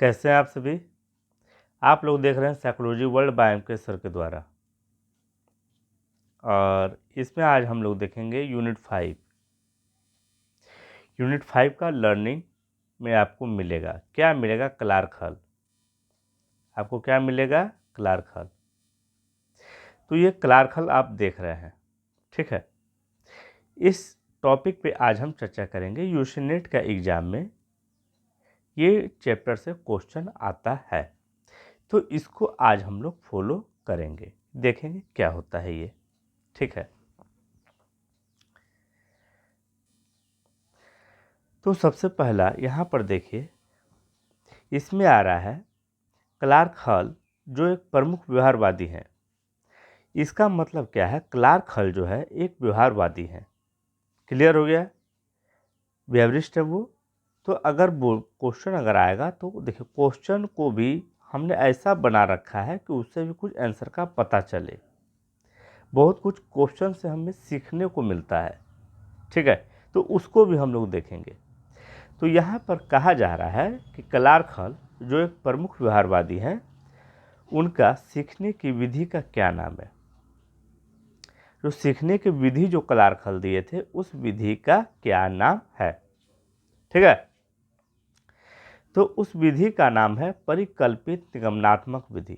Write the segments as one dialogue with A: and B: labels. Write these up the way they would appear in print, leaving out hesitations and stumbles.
A: कैसे हैं आप सभी। आप लोग देख रहे हैं साइकोलॉजी वर्ल्ड बाय के सर के द्वारा, और इसमें आज हम लोग देखेंगे यूनिट 5। यूनिट 5 का लर्निंग में आपको मिलेगा क्या मिलेगा, क्लार्क हॉल। आपको क्या मिलेगा, क्लार्क हॉल। तो ये क्लार्क हॉल आप देख रहे हैं, ठीक है। इस टॉपिक पे आज हम चर्चा करेंगे। यूसीनेट का एग्जाम में ये चैप्टर से क्वेश्चन आता है, तो इसको आज हम लोग फॉलो करेंगे, देखेंगे क्या होता है ये, ठीक है। तो सबसे पहला यहाँ पर देखिए, इसमें आ रहा है क्लार्क हॉल जो एक प्रमुख व्यवहारवादी है। इसका मतलब क्या है, क्लार्क हॉल जो है एक व्यवहारवादी है। क्लियर हो गया, व्यवहारिस्ट है वो। तो अगर वो क्वेश्चन अगर आएगा तो देखिए, क्वेश्चन को भी हमने ऐसा बना रखा है कि उससे भी कुछ आंसर का पता चले। बहुत कुछ क्वेश्चन से हमें सीखने को मिलता है, ठीक है। तो उसको भी हम लोग देखेंगे। तो यहाँ पर कहा जा रहा है कि क्लार्क हॉल जो एक प्रमुख व्यवहारवादी हैं, उनका सीखने की विधि का क्या नाम है। जो सीखने की विधि जो क्लार्क हॉल दिए थे, उस विधि का क्या नाम है, ठीक है। तो उस विधि का नाम है परिकल्पित निगमनात्मक विधि।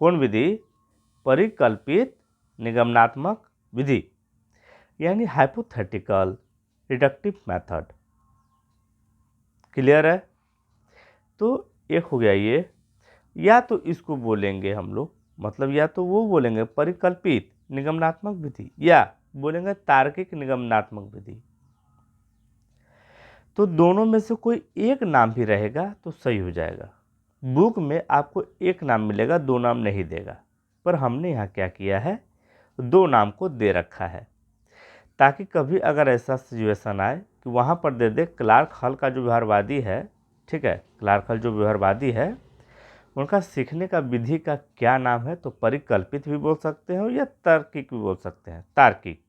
A: कौन विधि, परिकल्पित निगमनात्मक विधि, यानी हाइपोथेटिकल डिडक्टिव मेथड। क्लियर है। तो एक हो गया ये, या तो इसको बोलेंगे हम लोग, मतलब या तो वो बोलेंगे परिकल्पित निगमनात्मक विधि, या बोलेंगे तार्किक निगमनात्मक विधि। तो दोनों में से कोई एक नाम भी रहेगा तो सही हो जाएगा। बुक में आपको एक नाम मिलेगा, दो नाम नहीं देगा, पर हमने यहाँ क्या किया है, दो नाम को दे रखा है, ताकि कभी अगर ऐसा सिचुएशन आए कि वहाँ पर दे दे क्लार्क हॉल का जो व्यवहारवादी है, ठीक है, क्लार्क हॉल जो व्यवहारवादी है, उनका सीखने का विधि का क्या नाम है, तो परिकल्पित भी बोल सकते हो या तार्किक भी बोल सकते हैं। तार्किक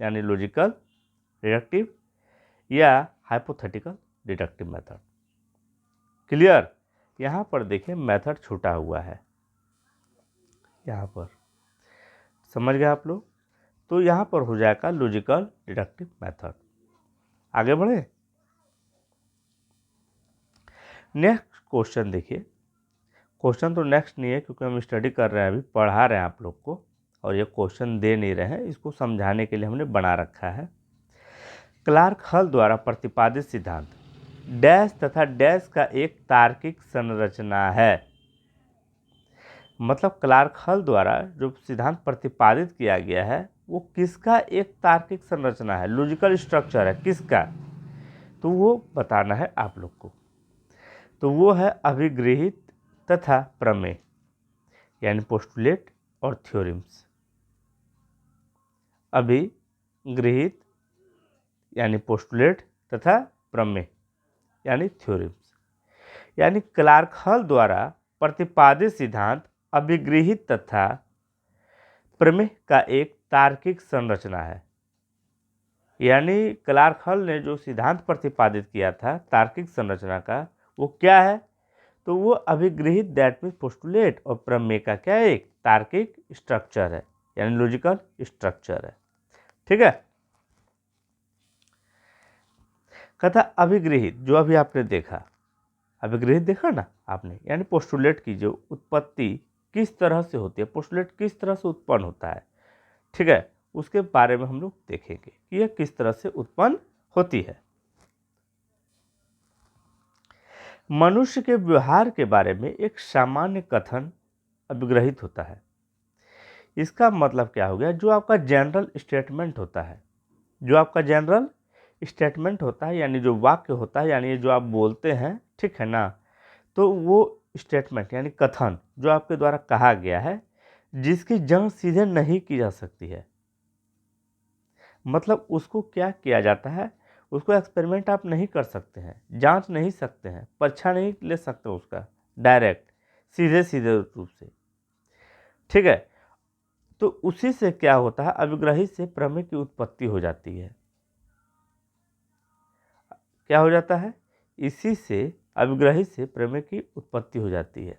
A: यानी लॉजिकल डिडक्टिव, या हाइपोथेटिकल डिडक्टिव मेथड। क्लियर। यहाँ पर देखिए मेथड छूटा हुआ है, यहाँ पर समझ गए आप लोग। तो यहाँ पर हो जाएगा लॉजिकल डिडक्टिव मेथड। आगे बढ़े, नेक्स्ट क्वेश्चन देखिए। क्वेश्चन तो नेक्स्ट नहीं है, क्योंकि हम स्टडी कर रहे हैं, अभी पढ़ा रहे हैं आप लोग को, और ये क्वेश्चन दे नहीं रहे हैं, इसको समझाने के लिए हमने बना रखा है। क्लार्क हॉल द्वारा प्रतिपादित सिद्धांत डैश तथा डैश का एक तार्किक संरचना है। मतलब क्लार्क हॉल द्वारा जो सिद्धांत प्रतिपादित किया गया है, वो किसका एक तार्किक संरचना है, लॉजिकल स्ट्रक्चर है, किसका, तो वो बताना है आप लोग को। तो वो है अभिगृहित तथा प्रमेय, यानी पोस्टुलेट और थ्योरम्स। अभिगृहित यानी पोस्टुलेट तथा प्रमेय यानी थ्योरम्स। यानी क्लार्क हॉल द्वारा प्रतिपादित सिद्धांत अभिगृहित तथा प्रमेय का एक तार्किक संरचना है। यानी क्लार्क हॉल ने जो सिद्धांत प्रतिपादित किया था तार्किक संरचना का, वो क्या है, तो वो अभिगृहित दैट मीन्स पोस्टुलेट और प्रमेय का क्या है, एक तार्किक स्ट्रक्चर है, यानी लॉजिकल स्ट्रक्चर है, ठीक है। कथा अभिगृहित जो अभी आपने देखा, अभिगृहित देखा ना आपने, यानी पोस्टुलेट की जो उत्पत्ति किस तरह से होती है, पोस्टुलेट किस तरह से उत्पन्न होता है, ठीक है, उसके बारे में हम लोग देखेंगे कि यह किस तरह से उत्पन्न होती है। मनुष्य के व्यवहार के बारे में एक सामान्य कथन अभिग्रहित होता है। इसका मतलब क्या हो गया, जो आपका जनरल स्टेटमेंट होता है, जो आपका जनरल स्टेटमेंट होता है, यानी जो वाक्य होता है, यानी जो आप बोलते हैं, ठीक है ना, तो वो स्टेटमेंट यानी कथन जो आपके द्वारा कहा गया है, जिसकी जांच सीधे नहीं की जा सकती है। मतलब उसको क्या किया जाता है, उसको एक्सपेरिमेंट आप नहीं कर सकते हैं, जांच नहीं सकते हैं, परीक्षा नहीं ले सकते उसका डायरेक्ट सीधे सीधे रूप से, ठीक है। तो उसी से क्या होता है, अभिग्रही से प्रमेय की उत्पत्ति हो जाती है। क्या हो जाता है, इसी से अविग्रहित से प्रमेय की उत्पत्ति हो जाती है।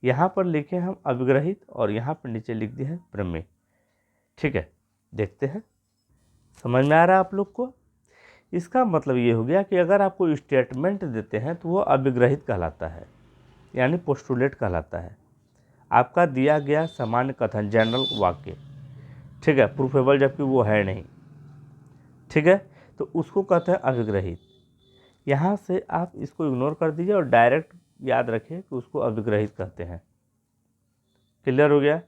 A: यहाँ पर लिखे हम अविग्रहित और यहाँ पर नीचे लिख दिए हैं प्रमेय। ठीक है, देखते हैं समझ में आ रहा है आप लोग को। इसका मतलब ये हो गया कि अगर आपको स्टेटमेंट देते हैं तो वो अविग्रहित कहलाता है, यानी पोस्टुलेट कहलाता है। आपका दिया गया सामान्य कथन, जनरल वाक्य, ठीक है, प्रूफेबल जबकि वो है नहीं, ठीक है, तो उसको कहते हैं अविग्रहित। यहाँ से आप इसको इग्नोर कर दीजिए और डायरेक्ट याद रखिए कि उसको अविग्रहित कहते हैं। क्लियर हो गया।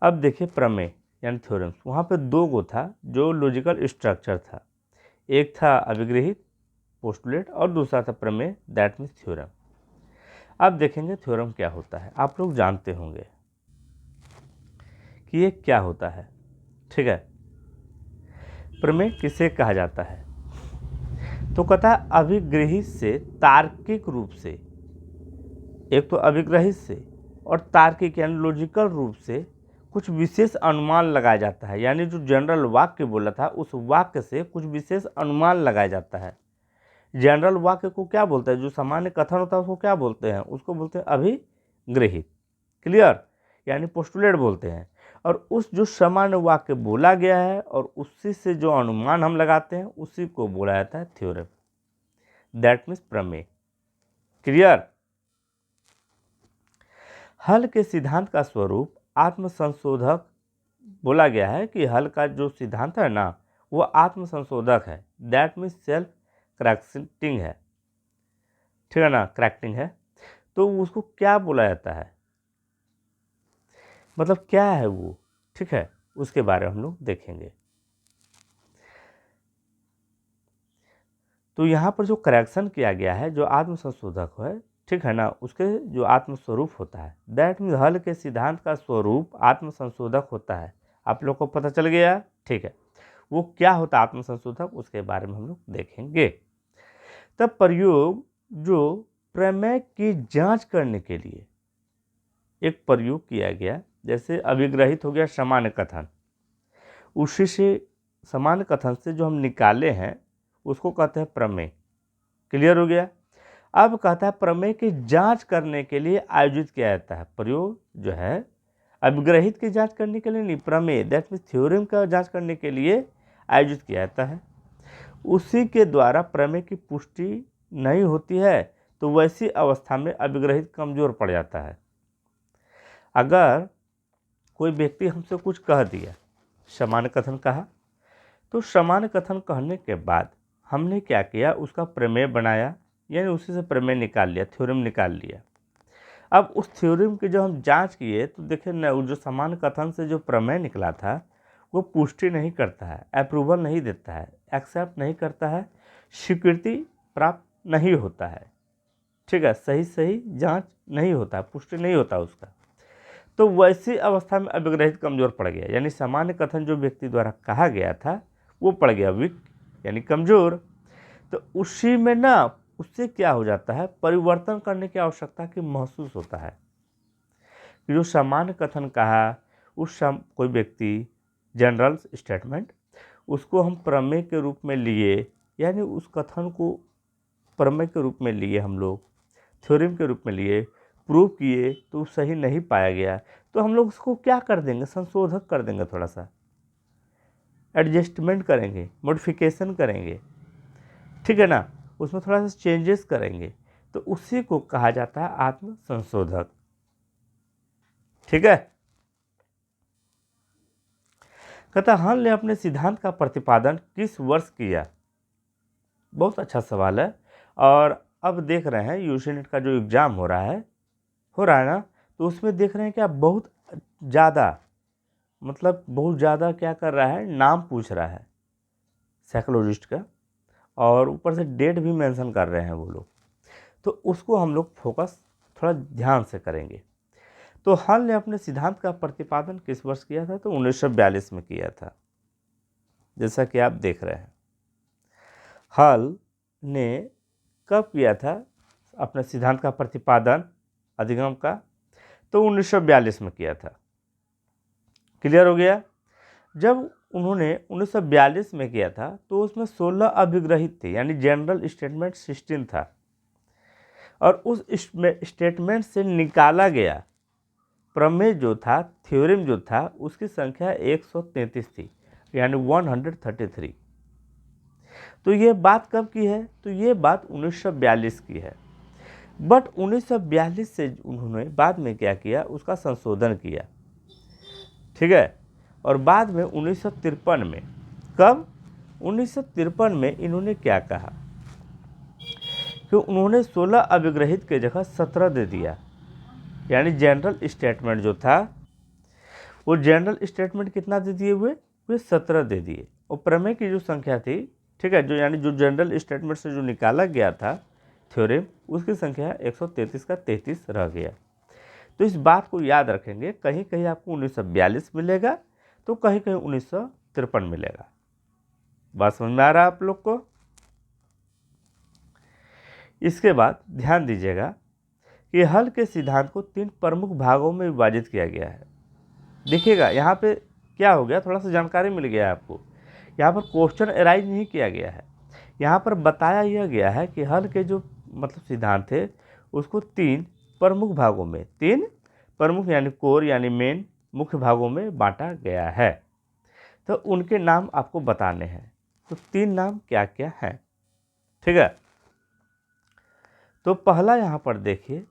A: अब देखिए प्रमेय यानी थ्योरम्स, वहाँ पे दो गो था जो लॉजिकल स्ट्रक्चर था। एक था अविग्रहित पोस्टुलेट और दूसरा था प्रमेय, दैट मीन्स थ्योरम। अब देखेंगे थ्योरम क्या होता है। आप लोग जानते होंगे कि ये क्या होता है, ठीक है। प्रमेय किसे कहा जाता है? तो कहता है अविग्रहित से तार्किक रूप से, एक तो अविग्रहित से और तार्किक यानी लॉजिकल रूप से कुछ विशेष अनुमान लगाया जाता है। यानी जो जनरल वाक्य बोला था उस वाक्य से कुछ विशेष अनुमान लगाया जाता है। जनरल वाक्य को क्या बोलते हैं? जो सामान्य कथन होता है उसको क्या बोलते हैं? उसको बोलते हैं अभिग्रहित। क्लियर, यानी पोस्टुलेट बोलते हैं। और उस जो सामान्य वाक्य बोला गया है और उसी से जो अनुमान हम लगाते हैं उसी को बोला जाता है थ्योरम, दैट मीन्स प्रमेय। क्लियर। हल के सिद्धांत का स्वरूप आत्मसंशोधक बोला गया है कि हल का जो सिद्धांत है ना वो आत्मसंशोधक है, दैट मीन्स सेल्फ करेक्टिंग है, ठीक है ना, करेक्टिंग है। तो उसको क्या बोला जाता है, मतलब क्या है वो, ठीक है, उसके बारे में हम लोग देखेंगे। तो यहाँ पर जो करेक्शन किया गया है, जो आत्मसंशोधक है, ठीक है ना, उसके जो आत्मस्वरूप होता है, दैट मीन्स हल के सिद्धांत का स्वरूप आत्मसंशोधक होता है। आप लोग को पता चल गया, ठीक है। वो क्या होता है आत्मसंशोधक, उसके बारे में हम लोग देखेंगे। तब प्रयोग जो प्रमेय की जांच करने के लिए एक प्रयोग किया गया, जैसे अभिग्रहित हो गया सामान्य कथन, उसी से सामान्य कथन से जो हम निकाले हैं उसको कहते हैं प्रमेय। क्लियर हो गया। अब कहता है प्रमेय की जांच करने के लिए आयोजित किया जाता है प्रयोग, जो है अभिग्रहित की जांच करने के लिए नहीं, प्रमेय दैट मीन्स थ्योरम का जांच करने के लिए आयोजित किया जाता है। उसी के द्वारा प्रमेय की पुष्टि नहीं होती है तो वैसी अवस्था में अभिग्रहित कमजोर पड़ जाता है। अगर कोई व्यक्ति हमसे कुछ कह दिया, सामान्य कथन कहा, तो सामान्य कथन कहने के बाद हमने क्या किया, उसका प्रमेय बनाया, यानी उसी से प्रमेय निकाल लिया, थ्योरम निकाल लिया। अब उस थ्योरम की जब हम जांच किए तो देखें न, जो सामान्य कथन से जो प्रमेय निकला था वो पुष्टि नहीं करता है, अप्रूवल नहीं देता है, एक्सेप्ट नहीं करता है, स्वीकृति प्राप्त नहीं होता है, ठीक है, सही जांच नहीं होता, पुष्टि नहीं होता उसका। तो वैसी अवस्था में अभिग्रहित कमजोर पड़ गया, यानी सामान्य कथन जो व्यक्ति द्वारा कहा गया था वो पड़ गया वीक, यानी कमजोर। तो उसी में ना उससे क्या हो जाता है, परिवर्तन करने की आवश्यकता की महसूस होता है कि जो सामान्य कथन कहा कोई व्यक्ति जनरल स्टेटमेंट, उसको हम प्रमेय के रूप में लिए, यानी उस कथन को प्रमेय के रूप में लिए, हम लोग थ्योरम के रूप में लिए, प्रूव किए तो सही नहीं पाया गया, तो हम लोग उसको क्या कर देंगे, संशोधक कर देंगे, थोड़ा सा एडजस्टमेंट करेंगे, मॉडिफिकेशन करेंगे, ठीक है ना, उसमें थोड़ा सा चेंजेस करेंगे, तो उसी को कहा जाता है आत्म संशोधक। ठीक है। कहता हल ने अपने सिद्धांत का प्रतिपादन किस वर्ष किया? बहुत अच्छा सवाल है। और अब देख रहे हैं यूजी नेट का जो एग्ज़ाम हो रहा है ना, तो उसमें देख रहे हैं कि आप बहुत ज़्यादा, मतलब बहुत ज़्यादा क्या कर रहा है, नाम पूछ रहा है साइकोलॉजिस्ट का, और ऊपर से डेट भी मेंशन कर रहे हैं वो लोग, तो उसको हम लोग फोकस थोड़ा ध्यान से करेंगे। तो हल ने अपने सिद्धांत का प्रतिपादन किस वर्ष किया था? तो 1942 में किया था, जैसा कि आप देख रहे हैं। हल ने कब किया था अपने सिद्धांत का प्रतिपादन अधिगम का? तो 1942 में किया था। क्लियर हो गया। जब उन्होंने 1942 में किया था तो उसमें 16 अभिग्रहित थे, यानी जनरल स्टेटमेंट 16 था, और उस स्टेटमेंट से निकाला गया प्रमेय जो था, थ्योरम जो था, उसकी संख्या 133 थी, यानी 133। तो ये बात कब की है? तो ये बात 1942 की है। बट 1942 से उन्होंने बाद में क्या किया, उसका संशोधन किया, ठीक है। और बाद में 1953 में, कब? 1953 में इन्होंने क्या कहा कि उन्होंने 16 अभिग्रहित के जगह 17 दे दिया, यानी जनरल स्टेटमेंट जो था, वो जनरल स्टेटमेंट कितना दे दिए हुए? वे 17 दे दिए। और प्रमेय की जो संख्या थी, ठीक है, जो यानी जो जनरल स्टेटमेंट से जो निकाला गया था थ्योरम, उसकी संख्या 133 का 33 रह गया। तो इस बात को याद रखेंगे, कहीं कहीं आपको 1942 मिलेगा तो कहीं कहीं 1953 मिलेगा। बात समझ में आ रहा है आप लोग को? इसके बाद ध्यान दीजिएगा कि हल के सिद्धांत को 3 प्रमुख भागों में विभाजित किया गया है। देखिएगा यहाँ पे क्या हो गया, थोड़ा सा जानकारी मिल गया है आपको। यहाँ पर क्वेश्चन अराइज नहीं किया गया है, यहाँ पर बताया यह गया है कि हल के जो मतलब सिद्धांत थे उसको 3 प्रमुख भागों में, 3 प्रमुख यानी कोर यानी मेन मुख्य भागों में बांटा गया है। तो उनके नाम आपको बताने हैं। तो 3 नाम क्या क्या हैं, ठीक है। तो पहला यहाँ पर देखिए,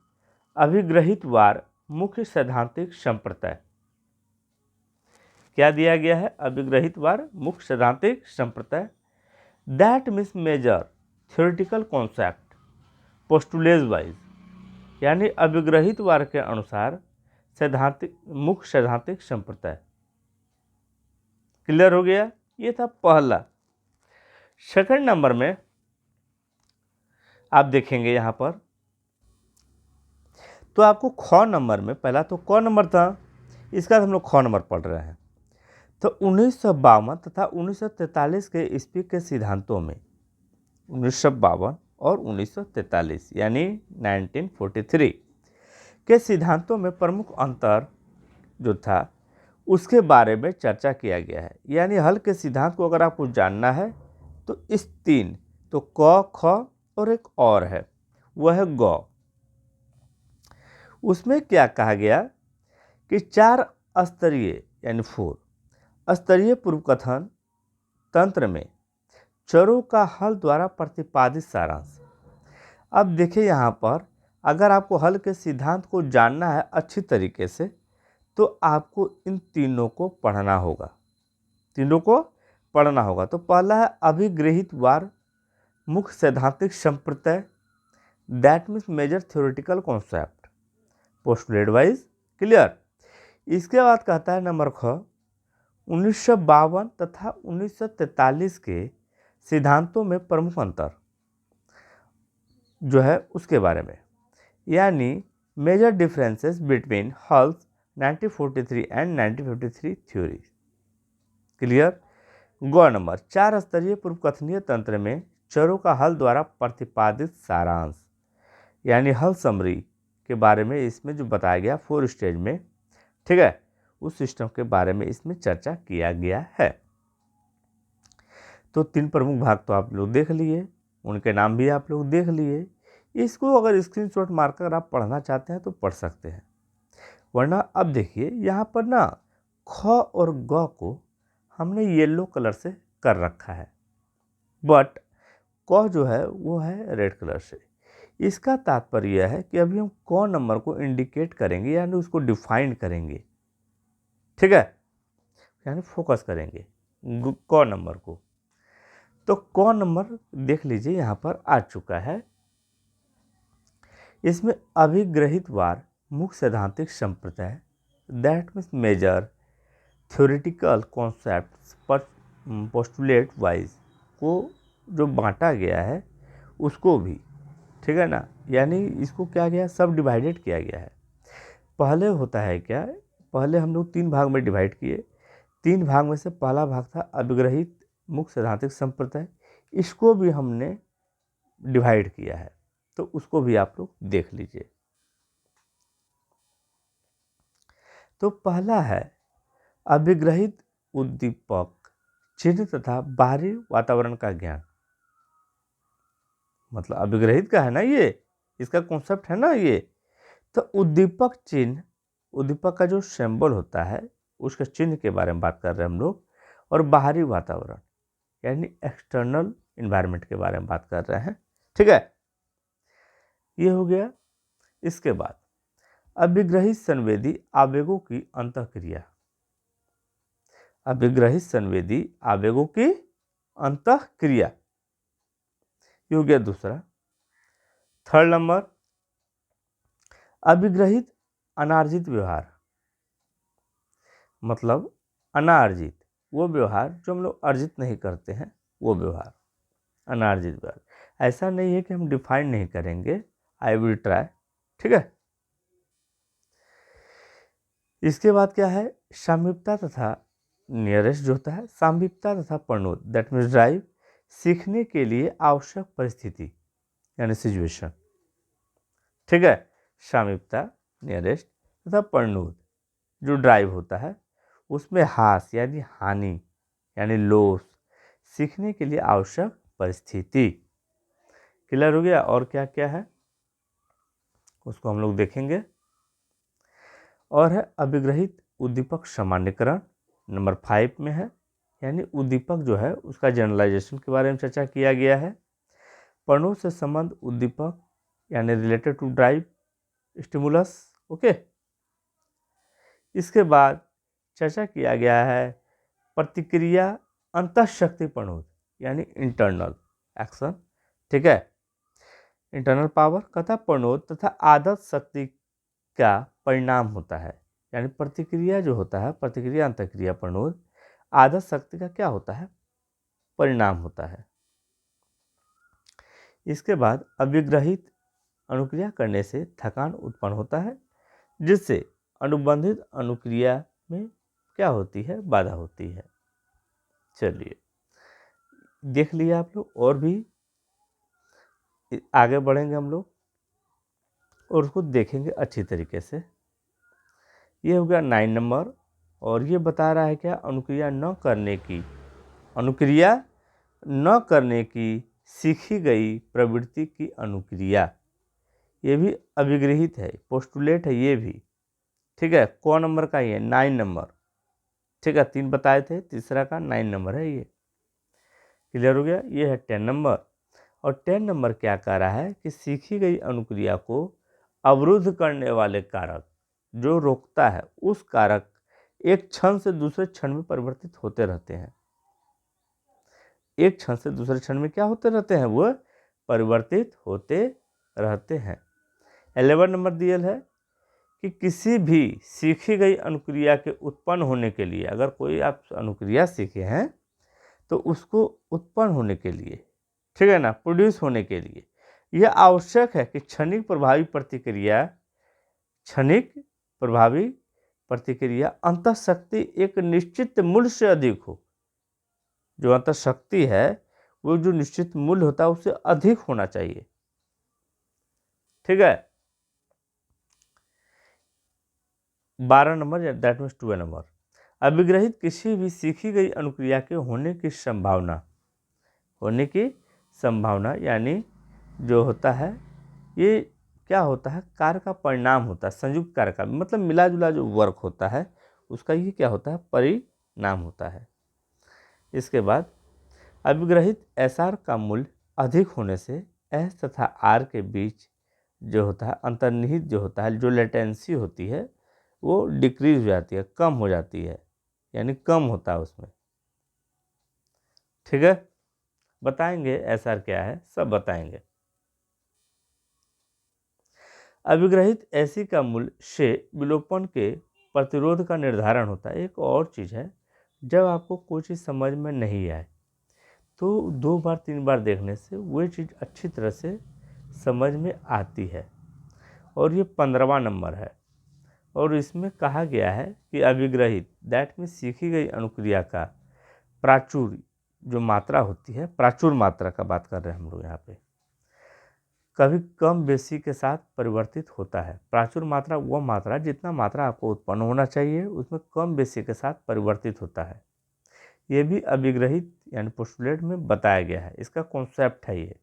A: अभिग्रहित वार मुख्य सैद्धांतिक संप्रदाय। क्या दिया गया है? अभिग्रहित वार मुख्य सैद्धांतिक संप्रदाय। That means major theoretical concept postulates wise, यानी अभिग्रहित वार के अनुसार सैद्धांतिक मुख्य सैद्धांतिक संप्रदाय। क्लियर हो गया? ये था पहला। सेकंड नंबर में आप देखेंगे यहाँ पर, तो आपको ख नंबर में, पहला तो क नंबर था, इसका हम लोग ख नंबर पढ़ रहे हैं। तो 1952 तथा 1943 के ईस्वी के सिद्धांतों में, 1952 और 1943 यानी 1943 के सिद्धांतों में प्रमुख अंतर जो था उसके बारे में चर्चा किया गया है। यानी हल के सिद्धांत को अगर आपको जानना है तो इस 3, तो क, ख और एक और है, वह है ग। उसमें क्या कहा गया कि 4 स्तरीय यानी 4 स्तरीय पूर्वकथन तंत्र में चरों का हल द्वारा प्रतिपादित सारांश। अब देखिए यहाँ पर, अगर आपको हल के सिद्धांत को जानना है अच्छी तरीके से तो आपको इन तीनों को पढ़ना होगा, तीनों को पढ़ना होगा। तो पहला है अभिग्रहित वार मुख्य सैद्धांतिक संप्रदाय, that means major theoretical concept postulate wise. Clear? इसके बाद कहता है नंबर ख, 1952 तथा 1943 के सिद्धांतों में प्रमुख अंतर जो है उसके बारे में, यानी major differences between Hull's 1943 and 1953 theory. Clear? ग नंबर, 4 स्तरीय पूर्वकथनीय तंत्र में चरों का हल द्वारा प्रतिपादित सारांश, यानी हल समरी के बारे में इसमें जो बताया गया 4 स्टेज में, ठीक है, उस सिस्टम के बारे में इसमें चर्चा किया गया है। तो 3 प्रमुख भाग तो आप लोग देख लिए, उनके नाम भी आप लोग देख लिए। इसको अगर स्क्रीनशॉट मारकर आप पढ़ना चाहते हैं तो पढ़ सकते हैं, वरना अब देखिए यहाँ पर ना ख और ग को हमने येलो कलर से कर रखा है, बट क जो है वो है रेड कलर से। इसका तात्पर्य यह है कि अभी हम क नंबर को इंडिकेट करेंगे, यानी उसको डिफाइन करेंगे, ठीक है, यानी फोकस करेंगे क नंबर को। तो क नंबर देख लीजिए यहाँ पर आ चुका है। इसमें अभिग्रहित वार मुख्य सैद्धांतिक संप्रदाय, that means major theoretical concepts postulate wise को जो बांटा गया है उसको भी, ठीक है ना, यानी इसको क्या गया, सब डिवाइडेड किया गया है। पहले होता है क्या, पहले हम लोग 3 भाग में डिवाइड किए। 3 भाग में से पहला भाग था अभिग्रहित मुख्य सैद्धांतिक संप्रदाय, इसको भी हमने डिवाइड किया है, तो उसको भी आप लोग देख लीजिए। तो पहला है अभिग्रहित उद्दीपक चिन्ह तथा बाहरी वातावरण का ज्ञान। मतलब अभिग्रहित का है ना, ये इसका कॉन्सेप्ट है ना ये। तो उद्दीपक चिन्ह, उद्दीपक का जो सिंबल होता है उसके चिन्ह के बारे में बात कर रहे हैं हम लोग, और बाहरी वातावरण यानी एक्सटर्नल इन्वायरमेंट के बारे में बात कर रहे हैं। ठीक है, ये हो गया। इसके बाद अभिग्रहित संवेदी आवेगों की अंतःक्रिया। अभिग्रहित संवेदी आवेगों की अंतःक्रिया, ये हो गया दूसरा। थर्ड नंबर, अभिग्रहित अनार्जित व्यवहार। मतलब अनार्जित वो व्यवहार जो हम लोग अर्जित नहीं करते हैं, वो व्यवहार अनार्जित व्यवहार। ऐसा नहीं है कि हम डिफाइन नहीं करेंगे, आई विल ट्राई। ठीक है, इसके बाद क्या है, सामीप्यता तथा नियरेस्ट जो होता है, सामीप्यता तथा परिणोद, दैट मीन्स ड्राइव, सीखने के लिए आवश्यक परिस्थिति यानी सिचुएशन। ठीक है, सामीप्यता, नियरेस्ट तथा परिणोद जो ड्राइव होता है, उसमें हास यानी हानि यानी लॉस, सीखने के लिए आवश्यक परिस्थिति। क्लियर हो गया। और क्या क्या है उसको हम लोग देखेंगे। और है अभिग्रहित उद्दीपक सामान्यकरण, नंबर 5 में है, यानी उद्दीपक जो है उसका जनरलाइजेशन के बारे में चर्चा किया गया है। पर्णों से संबंध उद्दीपक यानी related to drive stimulus. Okay, इसके बाद चर्चा किया गया है प्रतिक्रिया अंतःशक्ति प्रणोद यानी इंटरनल एक्शन। ठीक है, इंटरनल पावर तथा प्रणोद तथा आदत शक्ति का परिणाम होता है, यानी प्रतिक्रिया जो होता है, प्रतिक्रिया अंतःक्रिया प्रणोद, आदत शक्ति का क्या होता है, परिणाम होता है। इसके बाद अभिग्रहित अनुक्रिया करने से थकान उत्पन्न होता है, जिससे अनुबंधित अनुक्रिया में क्या होती है, बाधा होती है। चलिए देख लिया आप लोग, और भी आगे बढ़ेंगे हम लोग और उसको देखेंगे अच्छी तरीके से। ये हो गया 9 नंबर, और ये बता रहा है क्या, अनुक्रिया न करने की, अनुक्रिया न करने की सीखी गई प्रवृत्ति की अनुक्रिया, ये भी अभिग्रहित है, पोस्टुलेट है ये भी। ठीक है, कौन नंबर का ये, 9 नंबर। ठीक है, 3 बताए थे, तीसरा का 9 नंबर है ये। क्लियर हो गया। ये है 10 नंबर, और 10 नंबर क्या कह रहा है कि सीखी गई अनुक्रिया को अवरुद्ध करने वाले कारक जो रोकता है, उस कारक एक क्षण से दूसरे क्षण में परिवर्तित होते रहते हैं। एक क्षण से दूसरे क्षण में क्या होते रहते हैं, वो परिवर्तित होते रहते हैं। 11 नंबर दिया है कि किसी भी सीखी गई अनुक्रिया के उत्पन्न होने के लिए, अगर कोई आप अनुक्रिया सीखे हैं तो उसको उत्पन्न होने के लिए, ठीक है ना, प्रोड्यूस होने के लिए यह आवश्यक है कि क्षणिक प्रभावी प्रतिक्रिया, क्षणिक प्रभावी प्रतिक्रिया अंतःशक्ति एक निश्चित मूल्य से अधिक हो। जो अंतःशक्ति है वो जो निश्चित मूल्य होता है उससे अधिक होना चाहिए। ठीक है, 12 नंबर, दैट मीन्स 12 नंबर, अभिग्रहित किसी भी सीखी गई अनुक्रिया के होने की संभावना, होने की संभावना यानी जो होता है ये क्या होता है, कार्य का परिणाम होता है, संयुक्त कार्य का, मतलब मिला जुला जो वर्क होता है उसका ये क्या होता है, परिणाम होता है। इसके बाद अभिग्रहित एसआर का मूल्य अधिक होने से एस तथा आर के बीच जो होता है अंतर्निहित जो होता है, जो लेटेंसी होती है वो डिक्रीज हो जाती है, कम हो जाती है, यानी कम होता है उसमें। ठीक है, बताएंगे एसआर क्या है, सब बताएंगे। अभिग्रहित एसी का मूल्य से विलोपन के प्रतिरोध का निर्धारण होता है। एक और चीज़ है, जब आपको कोई चीज़ समझ में नहीं आए तो 2 बार 3 बार देखने से वही चीज़ अच्छी तरह से समझ में आती है। और ये 15वां नंबर है, और इसमें कहा गया है कि अभिग्रहित दैट में सीखी गई अनुक्रिया का प्राचुर्य जो मात्रा होती है, प्राचुर मात्रा का बात कर रहे हैं हम लोग यहाँ पे, कभी कम बेसी के साथ परिवर्तित होता है। प्राचुर मात्रा वह मात्रा जितना मात्रा आपको उत्पन्न होना चाहिए उसमें कम बेसी के साथ परिवर्तित होता है। ये भी अभिग्रहित यानी पोस्टुलेट में बताया गया है, इसका कॉन्सेप्ट है ये।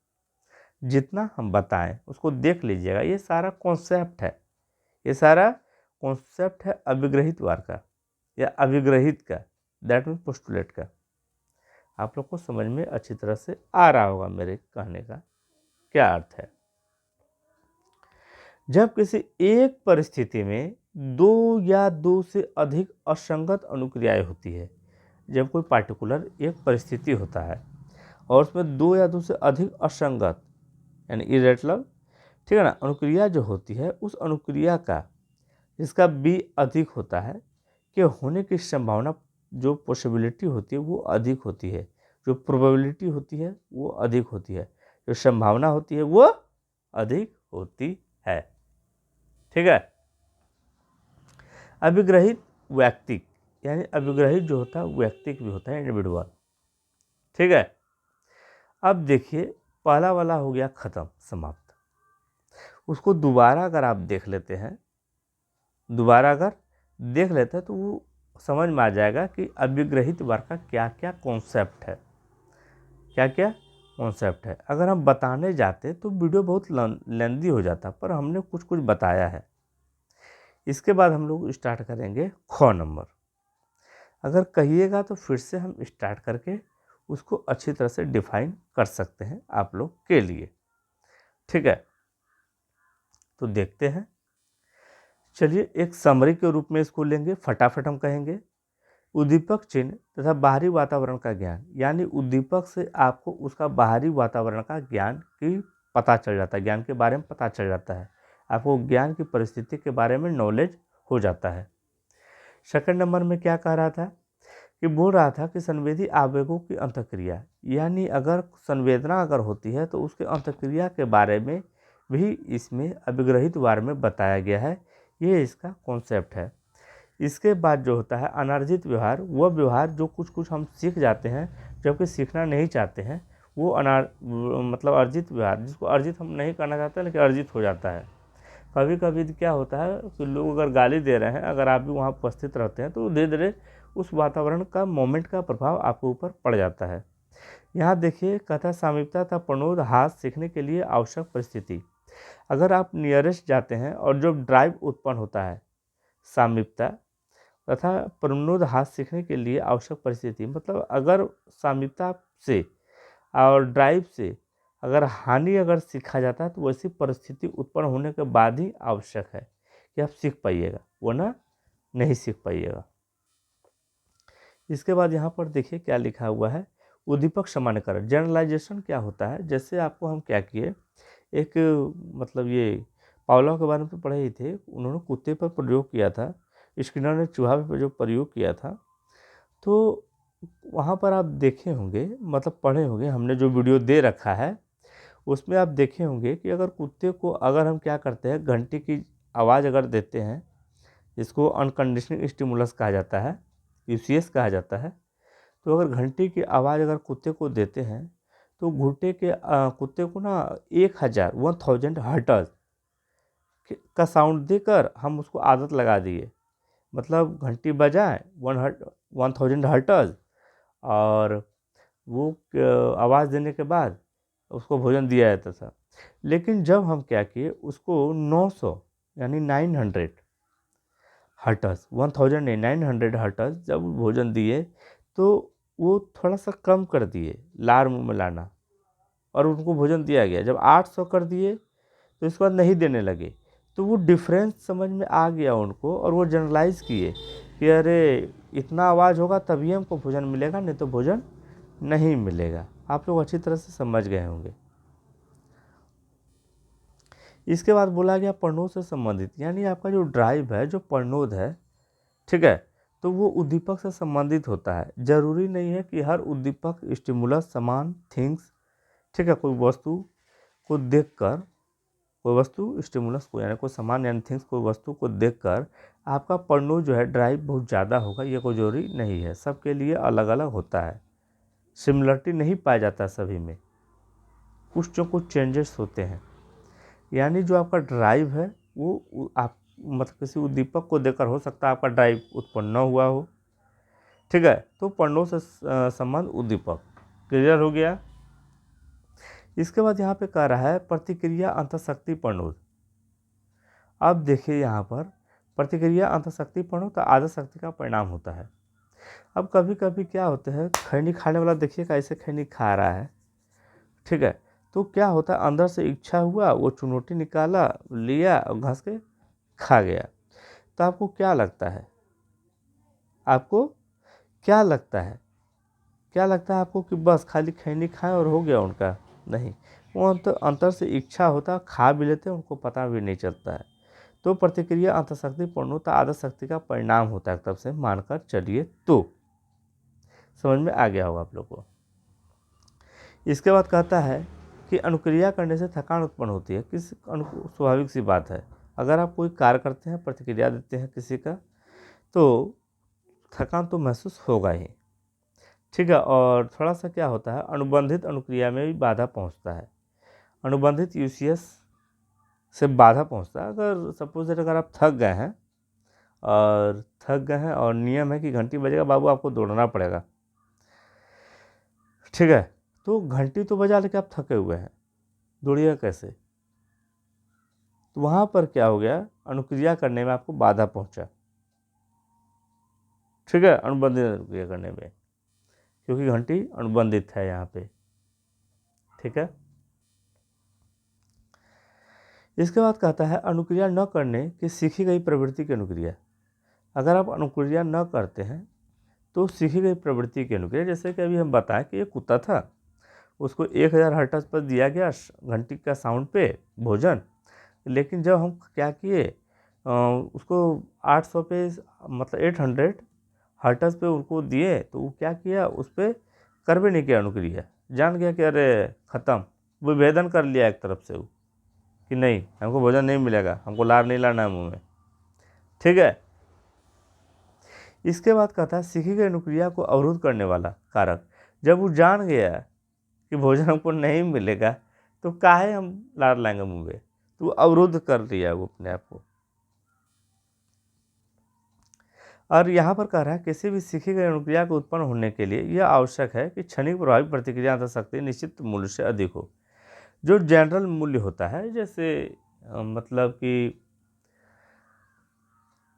A: जितना हम बताएं उसको देख लीजिएगा, ये सारा कॉन्सेप्ट है, ये सारा कॉन्सेप्ट है अभिग्रहित वार का या अभिग्रहित का, दैट मीन्स पोस्टुलेट का। आप लोग को समझ में अच्छी तरह से आ रहा होगा मेरे कहने का क्या अर्थ है। जब किसी एक परिस्थिति में दो या दो से अधिक असंगत अनुक्रियाएं होती है, जब कोई पार्टिकुलर एक परिस्थिति होता है और उसमें दो या दो से अधिक असंगत यानी इरेगुलर, ठीक है ना, अनुक्रिया जो होती है, उस अनुक्रिया का जिसका बी अधिक होता है कि होने की संभावना, जो पॉसिबिलिटी होती है वो अधिक होती है, जो प्रोबेबिलिटी होती है वो अधिक होती है, जो संभावना होती है वो अधिक होती है। ठीक है। अभिग्रहित वैयक्तिक यानी अभिग्रहित जो होता है वैयक्तिक भी होता है, इंडिविजुअल। ठीक है। अब देखिए पहला वाला हो गया खत्म, समाप्त। उसको दोबारा अगर आप देख लेते हैं, दोबारा अगर देख लेते हैं तो वो समझ में आ जाएगा कि अभिग्रहित वार का क्या क्या कॉन्सेप्ट है, क्या क्या कॉन्सेप्ट है। अगर हम बताने जाते तो वीडियो बहुत लेंदी हो जाता, पर हमने कुछ कुछ बताया है। इसके बाद हम लोग स्टार्ट करेंगे ख नंबर। अगर कहिएगा तो फिर से हम स्टार्ट करके उसको अच्छी तरह से डिफाइन कर सकते हैं आप लोग के लिए। ठीक है, तो देखते हैं। चलिए एक समरी के रूप में इसको लेंगे, फटाफट हम कहेंगे। उद्दीपक चिन्ह तथा बाहरी वातावरण का ज्ञान, यानी उद्दीपक से आपको उसका बाहरी वातावरण का ज्ञान की पता चल जाता है, ज्ञान के बारे में पता चल जाता है, आपको ज्ञान की परिस्थिति के बारे में नॉलेज हो जाता है। सेकंड नंबर में क्या कह रहा था कि बोल रहा था कि संवेदी आवेगों की अंतःक्रिया, यानी अगर संवेदना अगर होती है तो उसके अंतःक्रिया के बारे में भी इसमें अभिग्रहित वार में बताया गया है, ये इसका कॉन्सेप्ट है। इसके बाद जो होता है अनर्जित व्यवहार, वह व्यवहार जो कुछ कुछ हम सीख जाते हैं जबकि सीखना नहीं चाहते हैं, वो मतलब अर्जित व्यवहार, जिसको अर्जित हम नहीं करना चाहते लेकिन अर्जित हो जाता है। कभी कभी क्या होता है कि लोग अगर गाली दे रहे हैं, अगर आप भी वहाँ उपस्थित रहते हैं तो धीरे धीरे उस वातावरण का मोमेंट का प्रभाव आपके ऊपर पड़ जाता है। यहाँ देखिए कथा सामीप्यता तथा प्रणोद हाथ सीखने के लिए आवश्यक परिस्थिति। अगर आप नियरेस्ट जाते हैं और जो ड्राइव उत्पन्न होता है सामीप्यता तथा प्रणोद हाथ सीखने के लिए आवश्यक परिस्थिति, मतलब अगर सामीप्यता से और ड्राइव से अगर हानि अगर सीखा जाता है तो वैसी परिस्थिति उत्पन्न होने के बाद ही आवश्यक है कि आप सीख पाइएगा, वरना नहीं सीख पाइएगा। इसके बाद यहाँ पर देखिए क्या लिखा हुआ है, उद्दीपक सामान्यकरण, जनरलाइजेशन क्या होता है। जैसे आपको हम क्या किए, एक मतलब ये पावलोव के बारे में तो पढ़े ही थे, उन्होंने कुत्ते पर प्रयोग किया था, स्किनर ने चूहा पर जो प्रयोग किया था, तो वहाँ पर आप देखे होंगे, मतलब पढ़े होंगे, हमने जो वीडियो दे रखा है उसमें आप देखे होंगे कि अगर कुत्ते को अगर हम क्या करते हैं, घंटी की आवाज़ अगर देते हैं, जिसको अनकंडीशनिंग स्टिमुलस कहा जाता है, यूसीएस कहा जाता है, तो अगर घंटी की आवाज़ अगर कुत्ते को देते हैं तो कुत्ते को ना 1000 हर्ट्ज का साउंड देकर हम उसको आदत लगा दिए, मतलब घंटी बजाए 1000 हर्ट्ज और वो आवाज़ देने के बाद उसको भोजन दिया जाता था। लेकिन जब हम क्या किए, उसको 900 यानी 900 हर्ट्ज, 1000 नहीं 900 हर्ट्ज जब भोजन दिए तो वो थोड़ा सा कम कर दिए लार मुँह में लाना, और उनको भोजन दिया गया। जब 800 कर दिए तो इसके बाद नहीं देने लगे, तो वो डिफरेंस समझ में आ गया उनको, और वो जनरलाइज किए कि अरे इतना आवाज़ होगा तभी हमको भोजन मिलेगा, नहीं तो भोजन नहीं मिलेगा। आप लोग अच्छी तरह से समझ गए होंगे। इसके बाद बोला गया प्रणोद से संबंधित, यानी आपका जो ड्राइव है, जो प्रणोद है, ठीक है, तो वो उद्दीपक से संबंधित होता है। जरूरी नहीं है कि हर उद्दीपक स्टिमुलस समान थिंग्स, ठीक है, कोई वस्तु को देखकर, कोई वस्तु स्टिमुलस को यानी कोई समान यानी थिंग्स, कोई वस्तु को देखकर आपका प्रणोद जो है ड्राइव बहुत ज़्यादा होगा, ये कोई जरूरी नहीं है। सबके लिए अलग अलग होता है, सिमिलरिटी नहीं पाया जाता सभी में, कुछ चेंजेस होते हैं। यानी जो आपका ड्राइव है वो आप मतलब किसी उद्दीपक को देकर हो सकता है आपका ड्राइव उत्पन्न न हुआ हो, ठीक है, तो पर्णों से संबंध उद्दीपक, क्लियर हो गया। इसके बाद यहाँ पे कह रहा है प्रतिक्रिया अंतःशक्ति पर्णोद। अब देखिए यहाँ पर प्रतिक्रिया अंतःशक्ति पर्णोद तो आदर्श शक्ति का परिणाम होता है। अब कभी कभी क्या होता है, खैनी खाने वाला देखिए कैसे खैनी खा रहा है, ठीक है, तो क्या होता है अंदर से इच्छा हुआ, वो चुनौती निकाला, लिया और घस के खा गया। तो आपको क्या लगता है, आपको क्या लगता है, क्या लगता है आपको कि बस खाली खैनी खाएं और हो गया उनका? नहीं, वो अंतर से इच्छा होता, खा भी लेते हैं, उनको पता भी नहीं चलता है। तो प्रतिक्रिया अंतःशक्ति पूर्णता आदर्श शक्ति का परिणाम होता है, तब से मानकर चलिए। तो समझ में आ गया होगा आप लोग को। इसके बाद कहता है कि अनुक्रिया करने से थकान उत्पन्न होती है। स्वाभाविक सी बात है, अगर आप कोई कार्य करते हैं, प्रतिक्रिया देते हैं किसी का, तो थकान तो महसूस होगा ही, ठीक है। और थोड़ा सा क्या होता है, अनुबंधित अनुक्रिया में भी बाधा पहुंचता है। अनुबंधित यूसीएस से बाधा पहुंचता है। अगर सपोज अगर आप थक गए हैं और नियम है कि घंटी बजेगा, बाबू आपको दौड़ना पड़ेगा, ठीक है, तो घंटी तो बजा लेके आप थके हुए हैं, दौड़िएगा कैसे? तो वहाँ पर क्या हो गया, अनुक्रिया करने में आपको बाधा पहुंचा, ठीक है, अनुबंधित अनुक्रिया करने में, क्योंकि घंटी अनुबंधित है यहाँ पे, ठीक है। इसके बाद कहता है अनुक्रिया न करने की सीखी गई प्रवृत्ति की अनुक्रिया। अगर आप अनुक्रिया न करते हैं तो सीखी गई प्रवृत्ति की अनुक्रिया, जैसे कि अभी हम बताएं कि एक कुत्ता था, उसको 1000 हर्ट्ज पर दिया गया घंटी का साउंड पे भोजन, लेकिन जब हम क्या किए, उसको 800 पे, मतलब 800 हर्ट्ज पे उनको दिए, तो वो क्या किया, उस पर कर भी नहीं किया अनुक्रिया, जान गया कि अरे ख़त्म, वो विभेदन कर लिया एक तरफ से वो कि नहीं, हमको भोजन नहीं मिलेगा, हमको लार नहीं लाना है मुँह में, ठीक है। इसके बाद कहता है सीखी गई अनुक्रिया को अवरुद्ध करने वाला कारक। जब वो जान गया कि भोजन हमको नहीं मिलेगा, तो काहे हम लार लाएंगे मुँह में, तो वो अवरुद्ध कर लिया वो अपने आप को। और यहाँ पर कह रहा है किसी भी सीखी गई अनुक्रिया को उत्पन्न होने के लिए यह आवश्यक है कि क्षणिक प्रभावी प्रतिक्रिया अंतःशक्ति निश्चित मूल्य से अधिक हो। जो जनरल मूल्य होता है, जैसे मतलब कि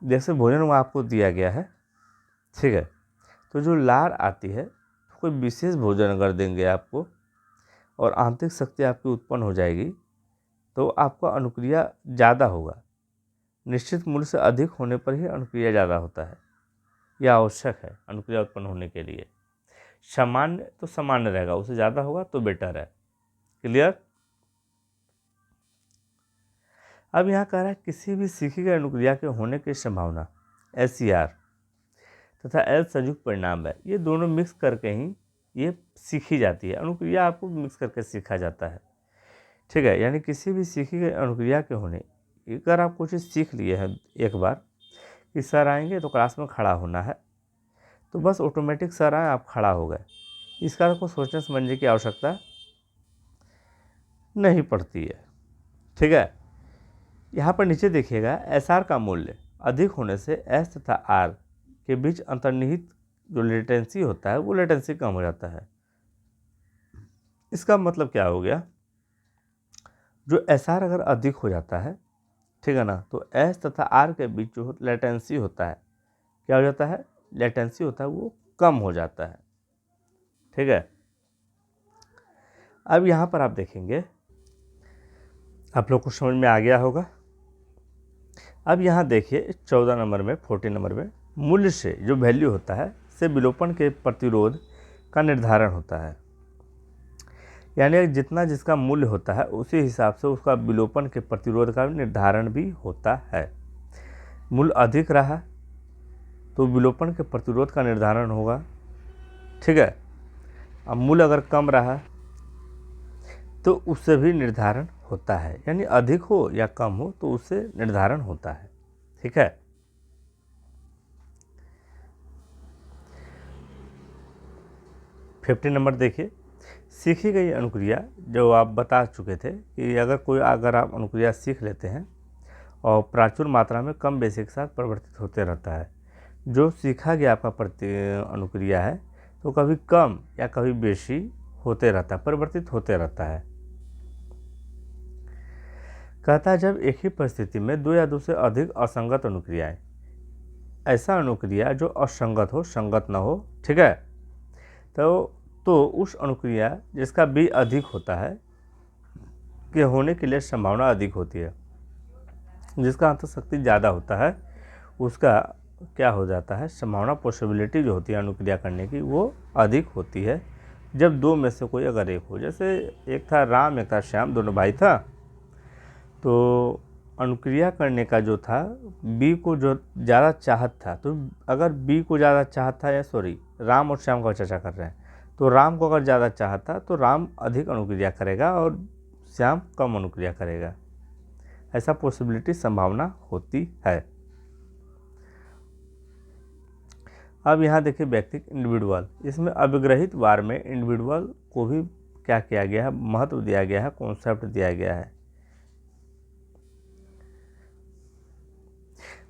A: जैसे भोजन आपको दिया गया है, ठीक है, तो जो लार आती है, कोई विशेष भोजन अगर देंगे आपको और आंतरिक शक्ति आपकी उत्पन्न हो जाएगी, तो आपका अनुक्रिया ज़्यादा होगा। निश्चित मूल्य से अधिक होने पर ही अनुक्रिया ज़्यादा होता है, यह आवश्यक है अनुक्रिया उत्पन्न होने के लिए। सामान्य तो सामान्य रहेगा, उससे ज़्यादा होगा तो बेटर है, क्लियर। अब यहाँ कह रहा है किसी भी सीखी गई अनुक्रिया के होने की संभावना SCR तथा L संयुक्त परिणाम है, ये दोनों मिक्स करके ही ये सीखी जाती है। अनुक्रिया आपको मिक्स करके सीखा जाता है, ठीक है। यानी किसी भी सीखी गई अनुक्रिया के होने, अगर आप कुछ सीख लिए हैं एक बार कि सर आएंगे तो क्लास में खड़ा होना है, तो बस ऑटोमेटिक सर आए आप खड़ा हो गए, इसका आपको सोचने समझने की आवश्यकता नहीं पड़ती है, ठीक है। यहाँ पर नीचे देखिएगा SR का मूल्य अधिक होने से S तथा R के बीच अंतर्निहित जो लेटेंसी होता है, वो लेटेंसी कम हो जाता है। इसका मतलब क्या हो गया, जो SR अगर अधिक हो जाता है, ठीक है ना, तो S तथा R के बीच जो लेटेंसी होता है, क्या हो जाता है, लेटेंसी होता है वो कम हो जाता है, ठीक है। अब यहाँ पर आप देखेंगे, आप लोग को समझ में आ गया होगा। अब यहाँ देखिए 14 नंबर में, 14 नंबर में मूल्य से जो वैल्यू होता है से विलोपन के प्रतिरोध का निर्धारण होता है। यानी जितना जिसका मूल्य होता है उसी हिसाब से उसका विलोपन के प्रतिरोध का निर्धारण भी होता है। मूल्य अधिक रहा तो विलोपन के प्रतिरोध का निर्धारण होगा, ठीक है। अब मूल्य अगर कम रहा तो उससे भी निर्धारण होता है, यानी अधिक हो या कम हो तो उससे निर्धारण होता है, ठीक है। फिफ्टी नंबर देखिए, सीखी गई अनुक्रिया, जो आप बता चुके थे कि अगर आप अनुक्रिया सीख लेते हैं और प्राचुर मात्रा में कम बेसिक के साथ परिवर्तित होते रहता है, जो सीखा गया आपका अनुक्रिया है तो कभी कम या कभी बेशी होते रहता है, परिवर्तित होते रहता है। कहता है जब एक ही परिस्थिति में दो या दो से अधिक असंगत अनुक्रियाएं, ऐसा अनुक्रिया जो असंगत हो, संगत न हो, ठीक है, तो उस अनुक्रिया जिसका बी अधिक होता है के होने के लिए संभावना अधिक होती है, जिसका अंतःशक्ति ज़्यादा होता है उसका क्या हो जाता है, संभावना, पॉसिबिलिटी जो होती है अनुक्रिया करने की वो अधिक होती है जब दो में से कोई अगर एक हो। जैसे एक था राम, एक था श्याम, दोनों भाई था, तो अनुक्रिया करने का जो था बी को जो ज़्यादा चाहत था, तो अगर बी को ज़्यादा चाहत था, या सॉरी राम और श्याम का चर्चा कर रहे हैं, तो राम को अगर ज़्यादा चाहत था तो राम अधिक अनुक्रिया करेगा और श्याम कम अनुक्रिया करेगा, ऐसा पॉसिबिलिटी, संभावना होती है। अब यहाँ देखिए व्यक्तिक, इंडिविजुअल, इसमें अभिग्रहित वार में इंडिविजुअल को भी क्या किया गया है, महत्व दिया गया है, कॉन्सेप्ट दिया गया है।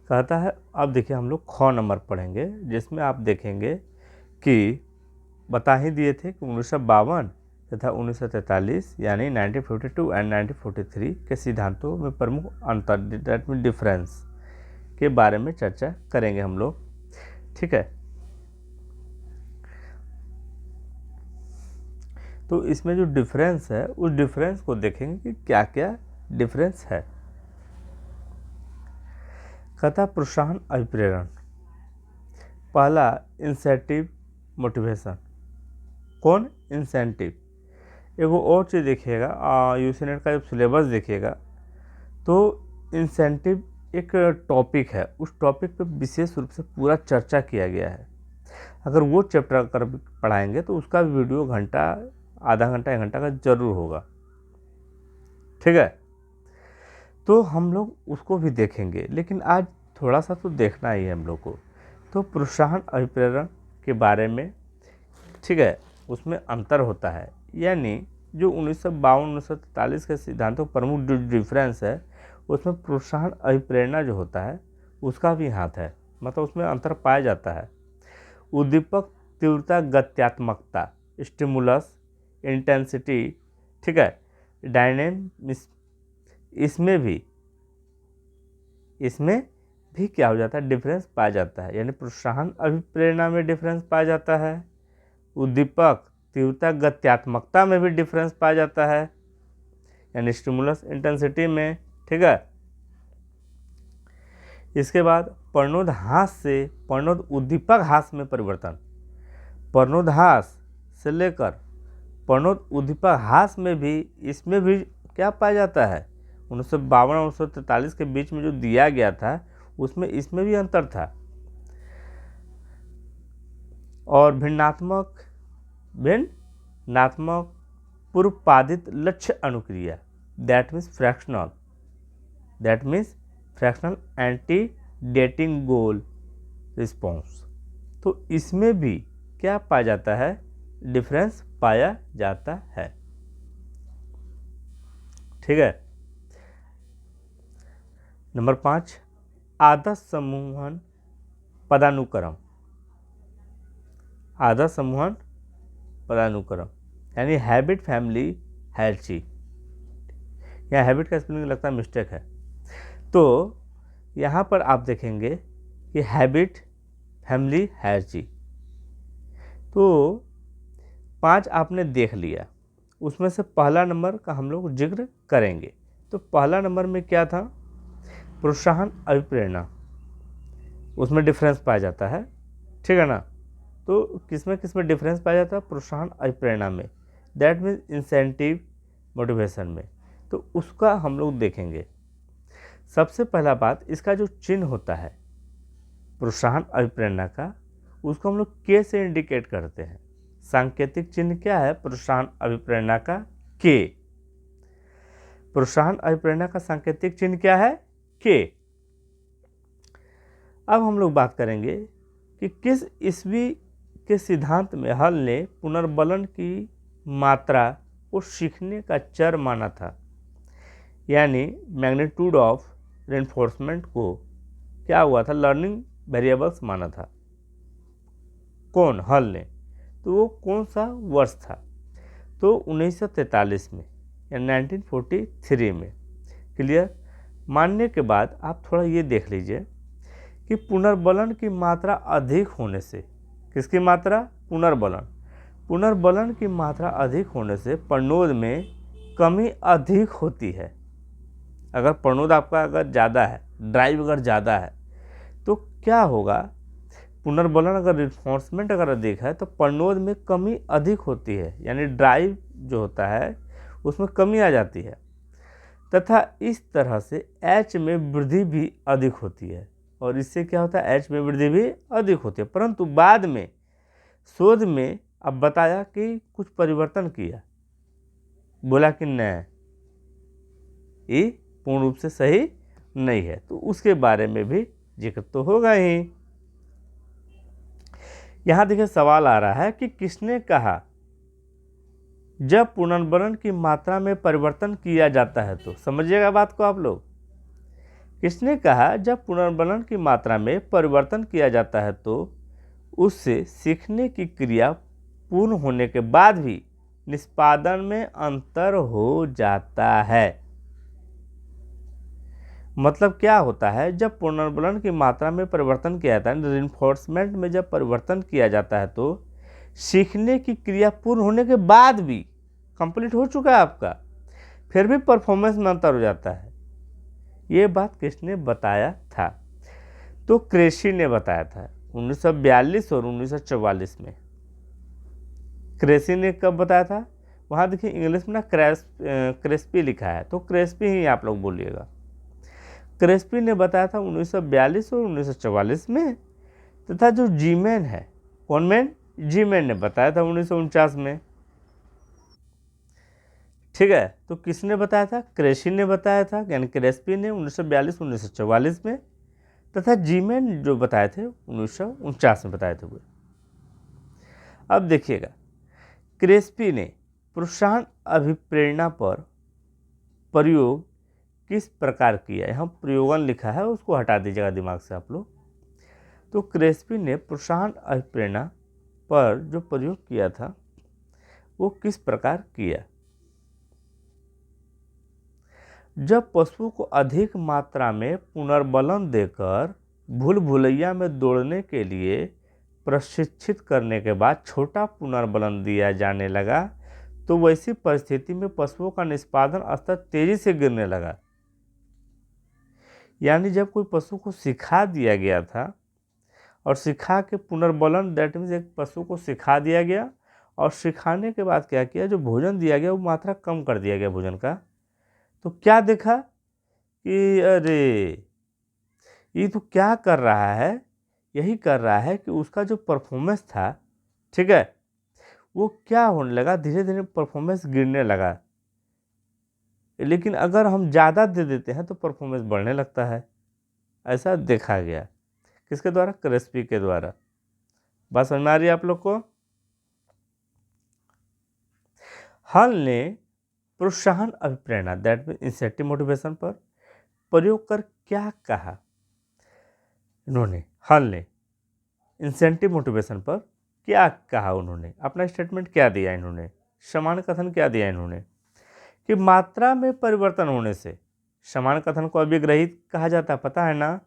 A: कहता है अब देखिए हम लोग ख नंबर पढ़ेंगे, जिसमें आप देखेंगे कि बता ही दिए थे कि 1952 तथा 1943 यानी 1952 एंड 1943 के सिद्धांतों में प्रमुख अंतर, दैट मीन डिफरेंस के बारे में चर्चा करेंगे हम लोग, ठीक है। तो इसमें जो डिफरेंस है उस डिफरेंस को देखेंगे कि क्या क्या डिफरेंस है। कहता प्रोत्साहन अभिप्रेरण, पहला इंसेंटिव मोटिवेशन। कौन? इंसेंटिव। एगो और चीज़ देखिएगा, यूसीनेट का जब सिलेबस देखिएगा तो इंसेंटिव एक टॉपिक है, उस टॉपिक पे विशेष रूप से पूरा चर्चा किया गया है। अगर वो चैप्टर अगर पढ़ाएंगे तो उसका वीडियो घंटा, आधा घंटा, 1 घंटा का जरूर होगा, ठीक है। तो हम लोग उसको भी देखेंगे, लेकिन आज थोड़ा सा तो देखना ही है हम लोग को। तो प्रोत्साहन अभिप्रेरण के बारे में, ठीक है, उसमें अंतर होता है, यानी जो 1952-1943 के सिद्धांतों का प्रमुख जो डिफरेंस है उसमें प्रोत्साहन अभिप्रेरणा जो होता है उसका भी हाथ है, मतलब उसमें अंतर पाया जाता है। उद्दीपक, तीव्रता, गत्यात्मकता, स्टिमुलस, इंटेंसिटी, ठीक है, डायनेमिक्स, इसमें भी क्या हो जाता है, डिफरेंस पाया जाता है। यानी प्रोत्साहन अभिप्रेरणा में डिफरेंस पाया जाता है, उद्दीपक, तीव्रता, गत्यात्मकता में भी डिफरेंस पाया जाता है, यानी स्टिमुलस, इंटेंसिटी में, ठीक है। इसके बाद प्रणोद हास से प्रणोद उद्दीपक हास में परिवर्तन, प्रणोद हास से लेकर प्रणोद उद्दीपक हास में भी, इसमें भी क्या पाया जाता है, 1952 और 1943 के बीच में जो दिया गया था उसमें इसमें भी अंतर था। और भिन्नात्मक पूर्वपादित लक्ष्य अनुक्रिया, that means fractional antedating goal response, तो इसमें भी क्या पाया जाता है, डिफरेंस पाया जाता है, ठीक है। नंबर 5 आदर्श समूहन पदानुक्रम, आदर्श समूहन पदानुक्रम यानी हैबिट, फैमिली, हायरार्ची। यहाँ हैबिट का स्पेलिंग लगता है मिस्टेक है, तो यहाँ पर आप देखेंगे कि हैबिट, फैमिली, हायरार्ची, तो 5 आपने देख लिया, उसमें से पहला नंबर का हम लोग जिक्र करेंगे। तो पहला नंबर में क्या था, प्रोत्साहन अभिप्रेरणा, उसमें डिफरेंस पाया जाता है, ठीक है ना। तो किसमें डिफरेंस पाया जाता है, प्रोत्साहन अभिप्रेरणा में, दैट मीन्स इंसेंटिव मोटिवेशन में, तो उसका हम लोग देखेंगे। सबसे पहला बात, इसका जो चिन्ह होता है प्रोत्साहन अभिप्रेरणा का, उसको हम लोग के से इंडिकेट करते हैं। सांकेतिक चिन्ह क्या है प्रोत्साहन अभिप्रेरणा का, के। प्रोत्साहन अभिप्रेरणा का सांकेतिक चिन्ह क्या है, के। अब हम लोग बात करेंगे कि किस ईस्वी के सिद्धांत में हल ने पुनर्बलन की मात्रा को सीखने का चर माना था, यानी मैग्नीट्यूड ऑफ रेनफोर्समेंट को क्या हुआ था, लर्निंग वेरिएबल्स माना था। कौन? हल ने। तो वो कौन सा वर्ष था? तो 1943 में या 1943 में। क्लियर? मानने के बाद आप थोड़ा ये देख लीजिए कि पुनर्बलन की मात्रा अधिक होने से, किसकी मात्रा? पुनर्बलन। पुनर्बलन की मात्रा अधिक होने से प्रणोद में कमी अधिक होती है। अगर प्रणोद आपका अगर ज़्यादा है, ड्राइव अगर ज़्यादा है, तो क्या होगा? पुनर्बलन अगर रिन्फोर्समेंट अगर अधिक है तो प्रणोद में कमी अधिक होती है, यानी ड्राइव जो होता है उसमें कमी आ जाती है, तथा इस तरह से एच में वृद्धि भी अधिक होती है। और इससे क्या होता है? एच में वृद्धि भी अधिक होती है। परंतु बाद में शोध में अब बताया कि कुछ परिवर्तन किया, बोला कि नहीं, ये पूर्ण रूप से सही नहीं है, तो उसके बारे में भी जिक्र तो होगा ही। यहां देखिए सवाल आ रहा है कि किसने कहा जब पुनर्बलन की मात्रा में परिवर्तन किया जाता है? तो समझिएगा बात को आप लोग। किसने कहा जब पुनर्बलन की मात्रा में परिवर्तन किया जाता है तो उससे सीखने की क्रिया पूर्ण होने के बाद भी निष्पादन में अंतर हो जाता है। मतलब क्या होता है? जब पुनर्बलन की मात्रा में परिवर्तन किया जाता है, रिइंफोर्समेंट में जब परिवर्तन किया जाता है तो सीखने की क्रिया पूर्ण होने के बाद भी, कंप्लीट हो चुका है आपका, फिर भी परफॉर्मेंस में अंतर हो जाता है। ये बात किसने बताया था? तो क्रेसी ने बताया था 1942 और 1944 में। क्रेसी ने कब बताया था? वहाँ देखिए इंग्लिश में ना क्रेस्पी लिखा है, तो क्रेस्पी ही आप लोग बोलिएगा। क्रेस्पी ने बताया था 1942 और 1944 में, तथा जो जीमैन है, कौन मैन? जीमैन ने बताया था 1949 में। ठीक है, तो किसने बताया था? क्रेसी ने बताया था, यानी क्रेस्पी ने 1942-1944 में, तथा जीमैन जो बताए थे 1949 में बताए थे वो। अब देखिएगा, क्रेस्पी ने प्रोत्साहन अभिप्रेरणा पर प्रयोग किस प्रकार किया? यहाँ प्रयोगन लिखा है, उसको हटा दीजिएगा दिमाग से आप लोग। तो क्रेस्पी ने प्रोत्साहन अभिप्रेरणा पर जो प्रयोग किया था वो किस प्रकार किया? जब पशु को अधिक मात्रा में पुनर्बलन देकर भूल भुलैया में दौड़ने के लिए प्रशिक्षित करने के बाद छोटा पुनर्बलन दिया जाने लगा तो वैसी परिस्थिति में पशुओं का निष्पादन स्तर तेजी से गिरने लगा। यानी जब कोई पशु को सिखा दिया गया था और सिखा के पुनर्बलन, दैट मीन्स एक पशु को सिखा दिया गया और सिखाने के बाद क्या किया, जो भोजन दिया गया वो मात्रा कम कर दिया गया भोजन का, तो क्या देखा कि अरे ये तो क्या कर रहा है, यही कर रहा है कि उसका जो परफॉर्मेंस था, ठीक है, वो क्या होने लगा, धीरे धीरे परफॉर्मेंस गिरने लगा। लेकिन अगर हम ज़्यादा दे देते हैं तो परफॉर्मेंस बढ़ने लगता है। ऐसा देखा गया किसके द्वारा? क्रेस्पी के द्वारा। बात समझ में आ रही है आप लोग को? हल ने प्रोत्साहन अभिप्रेरणा, दैट मीन इंसेंटिव मोटिवेशन पर प्रयोग कर क्या कहा? इन्होंने, हल ने इंसेंटिव मोटिवेशन पर क्या कहा? उन्होंने अपना स्टेटमेंट क्या दिया? इन्होंने समान कथन क्या दिया? इन्होंने कि मात्रा में परिवर्तन होने से, समान कथन को अभिग्रहित कहा जाता है, पता है ना?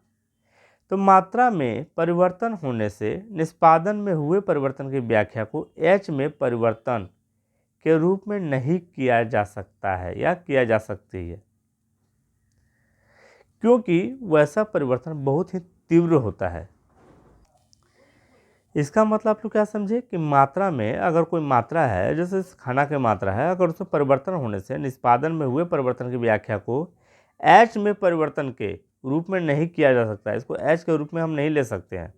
A: तो मात्रा में परिवर्तन होने से निष्पादन में हुए परिवर्तन की व्याख्या को एच में परिवर्तन के रूप में नहीं किया जा सकता है या किया जा सकती है, क्योंकि वैसा परिवर्तन बहुत ही तीव्र होता है। इसका मतलब आप लोग क्या समझे कि मात्रा में अगर कोई मात्रा है, जैसे खाना की मात्रा है, अगर उसमें परिवर्तन होने से निष्पादन में हुए परिवर्तन की व्याख्या को एच में परिवर्तन के रूप में नहीं किया जा सकता है, इसको एच के रूप में हम नहीं ले सकते हैं,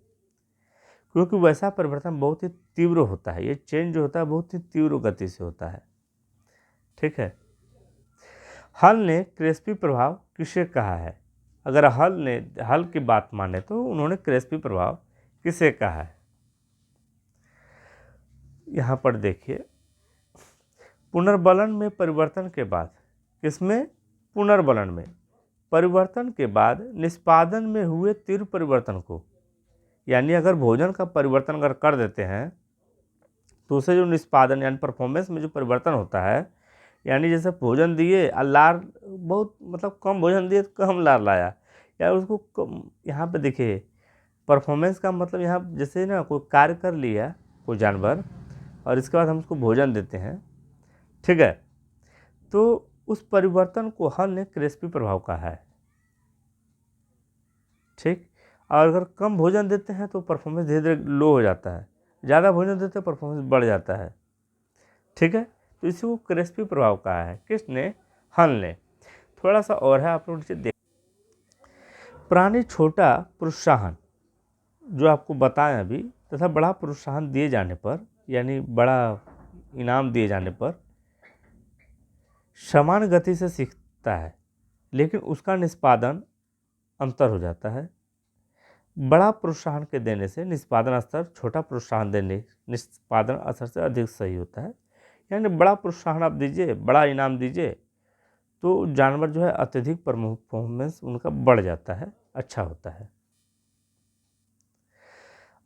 A: क्योंकि वैसा परिवर्तन बहुत ही तीव्र होता है। ये चेंज जो होता है बहुत ही तीव्र गति से होता है। ठीक है, हल ने क्रेस्पी प्रभाव किसे कहा है? अगर हल की बात माने तो उन्होंने क्रेस्पी प्रभाव किसे कहा है? यहाँ पर देखिए, पुनर्बलन में परिवर्तन के बाद, किसमें? पुनर्बलन में परिवर्तन के बाद निष्पादन में हुए तीव्र परिवर्तन को यानी अगर भोजन का परिवर्तन अगर कर देते हैं तो उससे जो निष्पादन यानी परफॉर्मेंस में जो परिवर्तन होता है, यानी जैसे भोजन दिए और लार बहुत मतलब कम भोजन दिए तो कम लार लाया, या उसको यहाँ पे देखिए परफॉर्मेंस का मतलब यहाँ जैसे ना कोई कार्य कर लिया कोई जानवर और इसके बाद हम उसको भोजन देते हैं, ठीक है, तो उस परिवर्तन को हल ने क्रेस्पी प्रभाव कहा है, ठीक। और अगर कम भोजन देते हैं तो परफॉर्मेंस धीरे धीरे लो हो जाता है, ज़्यादा भोजन देते हैं परफॉर्मेंस बढ़ जाता है, ठीक है। तो इसी को क्रेस्पी प्रभाव कहा है, किसने? हल ने। थोड़ा सा और है, आप लोग नीचे देख, प्राणी छोटा प्रोत्साहन जो आपको बताएं अभी तथा बड़ा प्रोत्साहन दिए जाने पर यानी बड़ा इनाम दिए जाने पर समान गति से सीखता है, लेकिन उसका निष्पादन अंतर हो जाता है। बड़ा प्रोत्साहन के देने से निष्पादन स्तर छोटा प्रोत्साहन देने निष्पादन स्तर से अधिक सही होता है। यानी बड़ा प्रोत्साहन आप दीजिए, बड़ा इनाम दीजिए, तो जानवर जो है अत्यधिक परफॉर्मेंस उनका बढ़ जाता है, अच्छा होता है।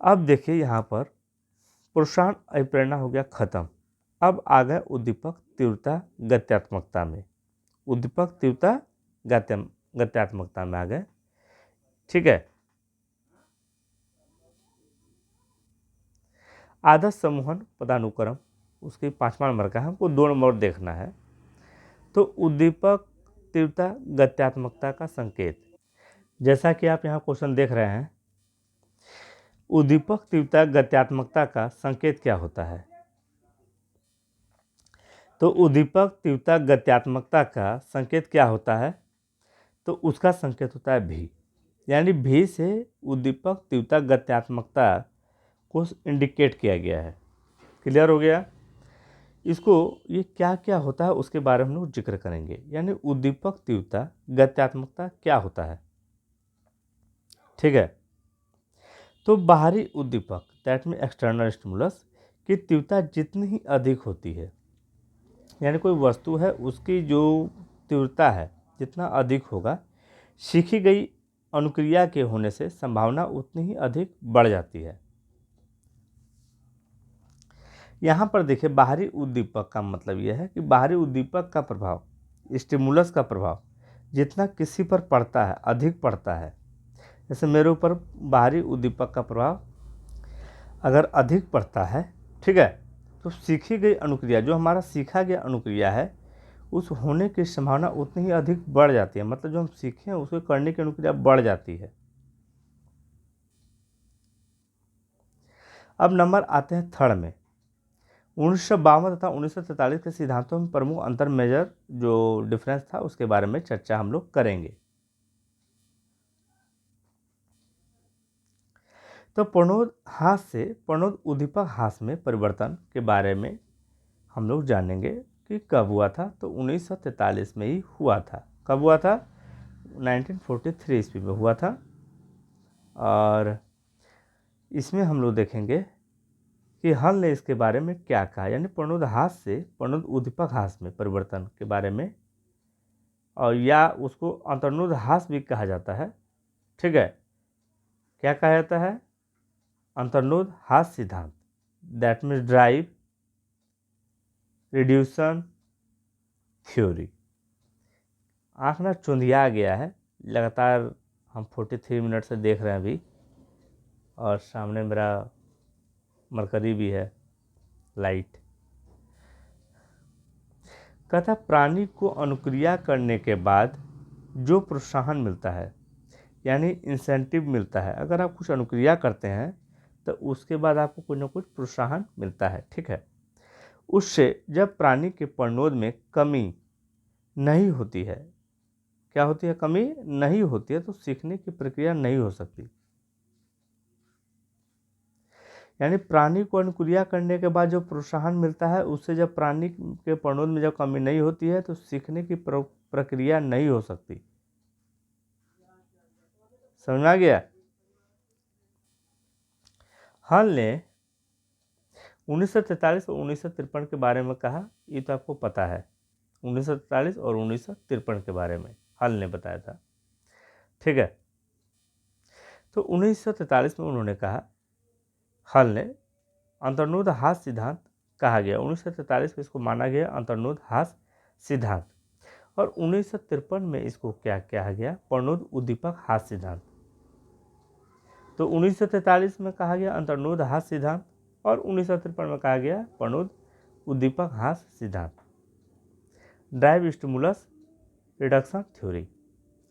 A: अब देखिए यहाँ पर प्रोत्साहन अभिप्रेरणा हो गया खत्म। अब आ गए उद्दीपक तीव्रता गत्यात्मकता में। उद्दीपक तीव्रता गत्यात्मकता में आ गए, ठीक है। आदर्श समूहन पदानुक्रम उसके 5वां नंबर का है, हमको 2 नंबर देखना है। तो उद्दीपक तीव्रता गत्यात्मकता का संकेत, जैसा कि आप यहाँ क्वेश्चन देख रहे हैं, उद्दीपक तीव्रता गत्यात्मकता का संकेत क्या होता है? तो उद्दीपक तीव्रता गत्यात्मकता का संकेत क्या होता है? तो उसका संकेत होता है भी, यानी भी से उद्दीपक तीव्रता गत्यात्मकता को इंडिकेट किया गया है। क्लियर हो गया? इसको ये क्या क्या होता है उसके बारे में हम लोग जिक्र करेंगे। यानी उद्दीपक तीव्रता गत्यात्मकता क्या होता है, ठीक है। तो बाहरी उद्दीपक दैट में एक्सटर्नल स्टिमुलस की तीव्रता जितनी ही अधिक होती है, यानी कोई वस्तु है उसकी जो तीव्रता है जितना अधिक होगा, सीखी गई अनुक्रिया के होने से संभावना उतनी ही अधिक बढ़ जाती है। यहाँ पर देखिए बाहरी उद्दीपक का मतलब यह है कि बाहरी उद्दीपक का प्रभाव, स्टिमुलस का प्रभाव जितना किसी पर पड़ता है, अधिक पड़ता है। जैसे मेरे ऊपर बाहरी उद्दीपक का प्रभाव अगर अधिक पड़ता है, ठीक है, तो सीखी गई अनुक्रिया, जो हमारा सीखा गया अनुक्रिया है, उस होने की संभावना उतनी ही अधिक बढ़ जाती है। मतलब जो हम सीखे हैं उसको करने की अनुक्रिया बढ़ जाती है। अब नंबर आते हैं थर्ड में। 1952 तथा 1943 के सिद्धांतों में प्रमुख अंतर मेजर जो डिफरेंस था उसके बारे में चर्चा हम लोग करेंगे। तो प्रणोद हास से प्रणोद उद्दीपक हास में परिवर्तन के बारे में हम लोग जानेंगे कि कब हुआ था। तो 1943 में ही हुआ था। कब हुआ था? 1943 ईस्वी में हुआ था। और इसमें हम लोग देखेंगे कि हल ने इसके बारे में क्या कहा, यानी प्रणोद हास से प्रणोद उद्दीपक हास में परिवर्तन के बारे में, और या उसको अंतर्नोद हास भी कहा जाता है, ठीक है। क्या कहा जाता है? अंतर्नोद हास सिद्धांत, दैट मीन्स ड्राइव रिड्यूसन थ्योरी। आँख ना चुंधिया गया है, लगातार हम 43 मिनट से देख रहे हैं अभी, और सामने मेरा मरकरी भी है लाइट। कहता प्राणी को अनुक्रिया करने के बाद जो प्रोत्साहन मिलता है, यानी इंसेंटिव मिलता है, अगर आप कुछ अनुक्रिया करते हैं तो उसके बाद आपको कुछ ना कुछ प्रोत्साहन मिलता है, ठीक है। उससे जब प्राणी के प्रणोद में कमी नहीं होती है, क्या होती है? कमी नहीं होती है, तो सीखने की प्रक्रिया नहीं हो सकती। यानी प्राणी को अनुक्रिया करने के बाद जो प्रोत्साहन मिलता है उससे जब प्राणी के प्रणोद में जब कमी नहीं होती है तो सीखने की प्रक्रिया नहीं हो सकती। समझ में आ गया? हल ने 1943 और 1953 के बारे में कहा, ये तो आपको पता है। 1943 और 1953 के बारे में हल ने बताया था, ठीक है। तो 1943 में उन्होंने कहा, हल ने अंतर्निहित हास्य सिद्धांत कहा गया। 1943 में इसको माना गया अंतर्निहित हास्य सिद्धांत, और 1953 में इसको क्या कहा गया, प्रणोद उद्दीपक हास्य सिद्धांत। तो 1943 में कहा गया अंतर्निहित हास्य सिद्धांत, और 1953 में कहा गया प्रणोद उद्दीपक हास्य सिद्धांत। ड्राइव स्टिमुलस रिडक्शन थ्योरी,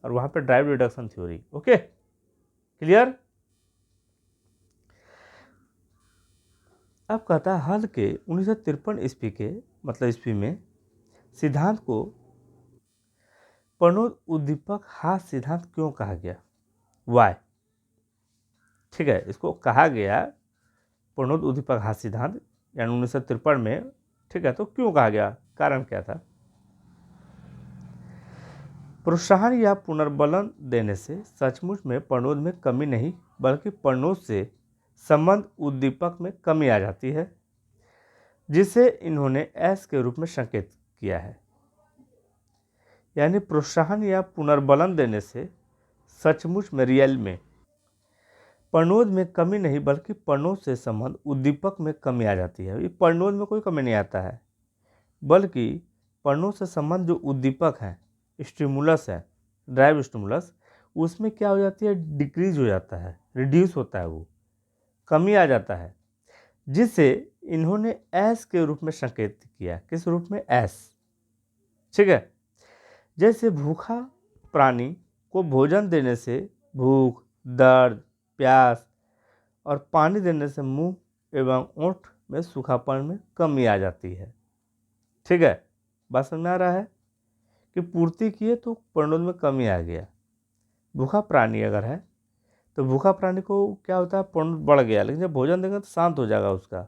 A: और वहां पे drive reduction theory. Okay, clear. अब कहता है हल के 1953 ईस्वी के ईस्वी में सिद्धांत को प्रणोद उद्दीपक हास्य सिद्धांत क्यों कहा गया, वाई। ठीक है, इसको कहा गया प्रणोद उद्दीपक हास्य सिद्धांत यानी 1953 में। ठीक है, तो क्यों कहा गया, कारण क्या था। प्रोत्साहन या पुनर्बलन देने से सचमुच में प्रणोद में कमी नहीं बल्कि प्रणोद से संबंध उद्दीपक में कमी आ जाती है, जिसे इन्होंने एस के रूप में संकेत किया है। यानी प्रोत्साहन या पुनर्बलन देने से सचमुच में रियल में प्रणोद में कमी नहीं बल्कि प्रणोद से संबंध उद्दीपक में कमी आ जाती है। ये प्रणोद में कोई कमी नहीं आता है, बल्कि प्रणोद से संबंध जो उद्दीपक है, स्टिमुलस है, ड्राइव स्टिमुलस, उसमें क्या हो जाती है, डिक्रीज हो जाता है, रिड्यूस होता है, वो कमी आ जाता है, जिसे इन्होंने एस के रूप में संकेत किया। किस रूप में, एस। ठीक है, जैसे भूखा प्राणी को भोजन देने से भूख, दर्द, प्यास और पानी देने से मुंह एवं ओंठ में सूखापन में कमी आ जाती है। ठीक है, बात समझ में आ रहा है कि पूर्ति किए तो प्रणोद में कमी आ गया। भूखा प्राणी अगर है तो भूखा प्राणी को क्या होता है, प्रणोद बढ़ गया, लेकिन जब भोजन देंगे तो शांत हो जाएगा, उसका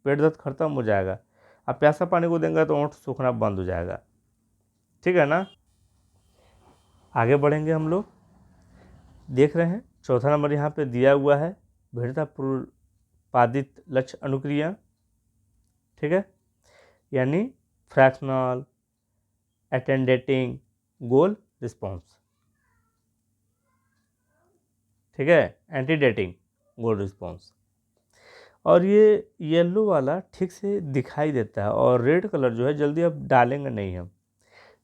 A: पेट दर्द खत्म हो जाएगा। अब प्यासा पानी को देंगे तो ओंठ सूखना बंद हो जाएगा। ठीक है ना। आगे बढ़ेंगे हम लोग, देख रहे हैं चौथा नंबर यहाँ पे दिया हुआ है, भिन्नता पूर्वपादित लक्ष्य अनुक्रिया। ठीक है, यानी फ्रैक्शनल, अटेंडेटिंग, गोल रिस्पॉन्स। ठीक है, एंटीडेटिंग, गोल रिस्पॉन्स। और ये येलो वाला ठीक से दिखाई देता है, और रेड कलर जो है जल्दी अब डालेंगे नहीं हम।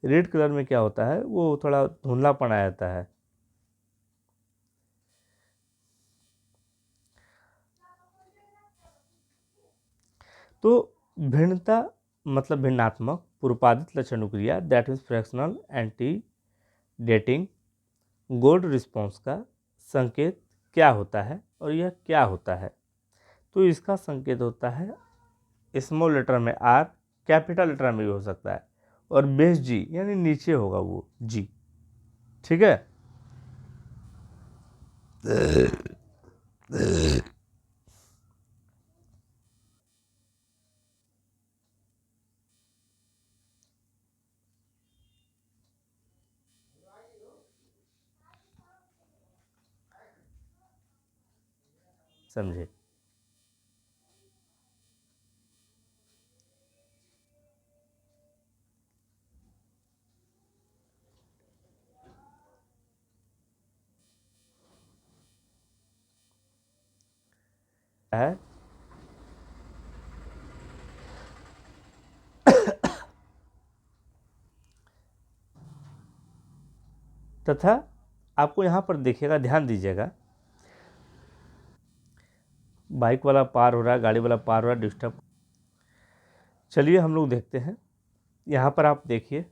A: रेड कलर में क्या होता है, वो थोड़ा धुंधलापन आ जाता है। तो भिन्नता भिन्नात्मक पूर्वपादित लक्ष्य अनुक्रिया, that means fractional antedating gold response का संकेत क्या होता है, और यह क्या होता है। तो इसका संकेत होता है स्मॉल लेटर में आर, कैपिटल लेटर में भी हो सकता है, और बेस जी यानी नीचे होगा वो जी। ठीक है, समझे। है तथा आपको यहाँ पर देखिएगा, ध्यान दीजिएगा, बाइक वाला पार हो रहा है, गाड़ी वाला पार हो रहा है, डिस्टर्ब। चलिए हम लोग देखते हैं, यहाँ पर आप देखिए,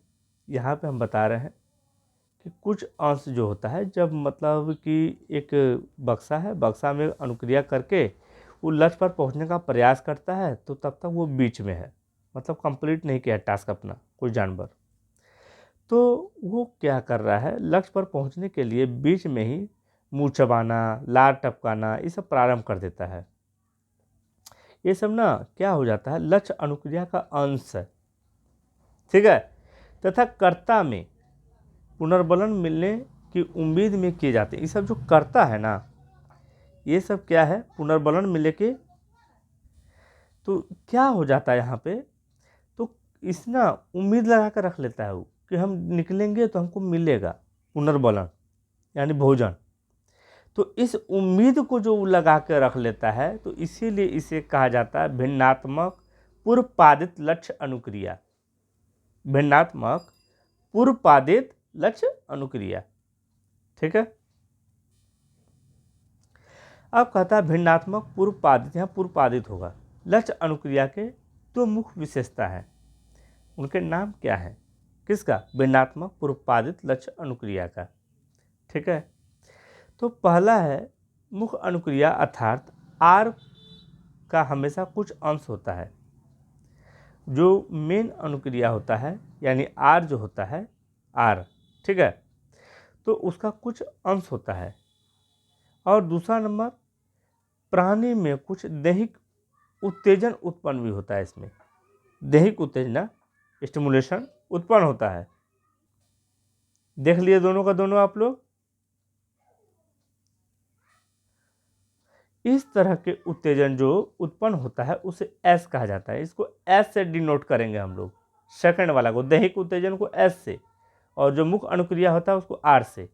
A: यहाँ पे हम बता रहे हैं कि कुछ अंश जो होता है, जब कि एक बक्सा है, बक्सा में अनुक्रिया करके वो लक्ष्य पर पहुँचने का प्रयास करता है, तो तब तक वो बीच में है, कंप्लीट नहीं किया टास्क अपना कोई जानवर। तो वो क्या कर रहा है, लक्ष्य पर पहुँचने के लिए बीच में ही मुँह चबाना, लार टपकाना, ये सब प्रारंभ कर देता है। ये सब ना क्या हो जाता है, लक्ष्य अनुक्रिया का अंश है। ठीक है, तथा कर्ता में पुनर्बलन मिलने की उम्मीद में किए जाते हैं। ये सब जो कर्ता है ना, ये सब क्या है, पुनर्बलन मिलने के। तो क्या हो जाता है यहाँ पे, तो इस ना उम्मीद लगा कर रख लेता है वो कि हम निकलेंगे तो हमको मिलेगा पुनर्बलन यानी भोजन। तो इस उम्मीद को जो लगा के रख लेता है, तो इसीलिए इसे कहा जाता है भिन्नात्मक पूर्वपादित लक्ष्य अनुक्रिया। भिन्नात्मक पूर्वपादित लक्ष्य अनुक्रिया। ठीक है। अब कहता है भिन्नात्मक पूर्वपादित, यहाँ पूर्वपादित होगा। लक्ष्य अनुक्रिया के दो मुख्य विशेषता है, उनके नाम क्या है? किसका? भिन्नात्मक पूर्वपादित लक्ष्य अनुक्रिया का। ठीक है। तो पहला है मुख्य अनुक्रिया, अर्थात आर का हमेशा कुछ अंश होता है। जो मेन अनुक्रिया होता है, यानी आर जो होता है, आर, ठीक है, तो उसका कुछ अंश होता है। और दूसरा नंबर, प्राणी में कुछ दैहिक उत्तेजन उत्पन्न भी होता है। इसमें दैहिक उत्तेजना, स्टिमुलेशन उत्पन्न होता है। देख लिए दोनों का दोनों आप लोग। इस तरह के उत्तेजन जो उत्पन्न होता है उसे एस कहा जाता है। इसको एस से डिनोट करेंगे हम लोग, सेकंड वाला को, दैहिक उत्तेजन को एस से, और जो मुख्य अनुक्रिया होता है उसको आर से।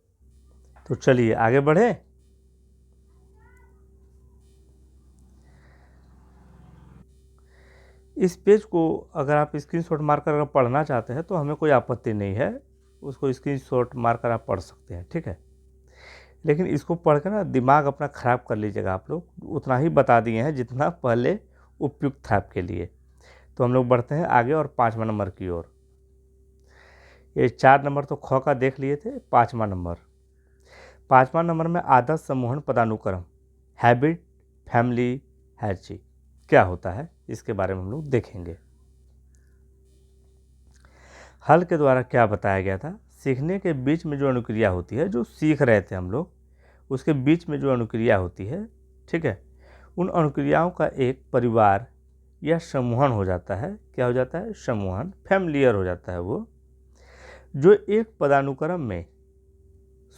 A: तो चलिए आगे बढ़े। इस पेज को अगर आप स्क्रीनशॉट मारकर अगर पढ़ना चाहते हैं तो हमें कोई आपत्ति नहीं है, उसको स्क्रीनशॉट मारकर आप पढ़ सकते हैं। ठीक है। लेकिन इसको पढ़कर ना दिमाग अपना ख़राब कर लीजिएगा आप लोग। उतना ही बता दिए हैं जितना पहले उपयुक्त था आपके लिए। तो हम लोग बढ़ते हैं आगे और 5वां नंबर की ओर। ये 4 नंबर तो ख का देख लिए थे। 5वां नंबर में आदर्श सम्मोहन पदानुक्रम, हैबिट, फैमिली, हायरार्ची क्या होता है, इसके बारे में हम लोग देखेंगे। हल के द्वारा क्या बताया गया था? सीखने के बीच में जो अनुक्रिया होती है, जो सीख रहे थे हम लोग, उसके बीच में जो अनुक्रिया होती है, ठीक है, उन अनुक्रियाओं का एक परिवार या समूहन हो जाता है। क्या हो जाता है? समूहन, फैमिलियर हो जाता है वो, जो एक पदानुक्रम में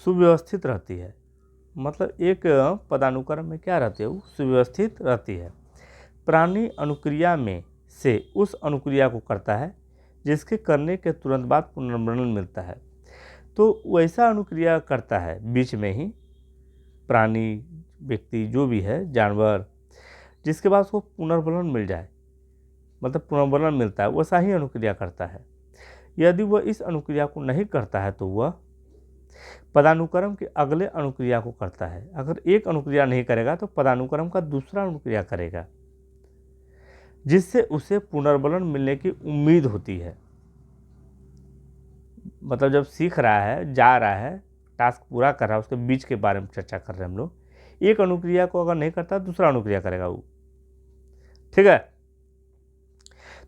A: सुव्यवस्थित रहती है। मतलब एक पदानुक्रम में क्या रहती है? वो सुव्यवस्थित रहती है। प्राणी अनुक्रिया में से उस अनुक्रिया को करता है जिसके करने के तुरंत बाद पुनर्वनन मिलता है। तो वैसा अनुक्रिया करता है बीच में ही, प्राणी, व्यक्ति जो भी है, जानवर, जिसके बाद उसको पुनर्वनन मिल जाए, मतलब पुनर्वनन मिलता है, वैसा ही अनुक्रिया करता है। यदि वह इस अनुक्रिया को नहीं करता है तो वह पदानुक्रम के अगले अनुक्रिया को करता है। अगर एक अनुक्रिया नहीं करेगा तो पदानुक्रम का दूसरा अनुक्रिया करेगा, जिससे उसे पुनर्वलन मिलने की उम्मीद होती है। मतलब जब सीख रहा है, जा रहा है, टास्क पूरा कर रहा है, उसके बीच के बारे में चर्चा कर रहे हैं हम लोग। एक अनुक्रिया को अगर नहीं करता दूसरा अनुक्रिया करेगा वो, ठीक है,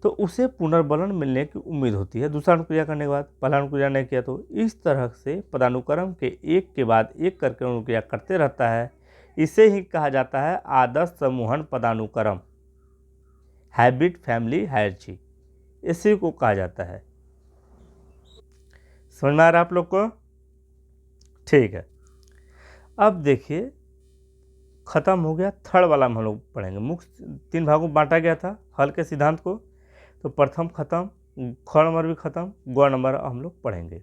A: तो उसे पुनर्वलन मिलने की उम्मीद होती है दूसरा अनुक्रिया करने के बाद। पहला अनुक्रिया नहीं किया तो इस तरह से पदानुक्रम के एक के बाद एक करके अनुक्रिया करते रहता है। इसे ही कहा जाता है आदर्श समूहन पदानुक्रम, हैबिट, फैमिली, हायरार्ची, इसी को कहा जाता है। समझ में आ रहा है आप लोग को? ठीक है। अब देखिए, खत्म हो गया थर्ड वाला में हम लोग पढ़ेंगे। मुख्य 3 भागों में बांटा गया था हल के सिद्धांत को। तो प्रथम खत्म, ख नंबर भी खत्म, ग नंबर हम लोग पढ़ेंगे।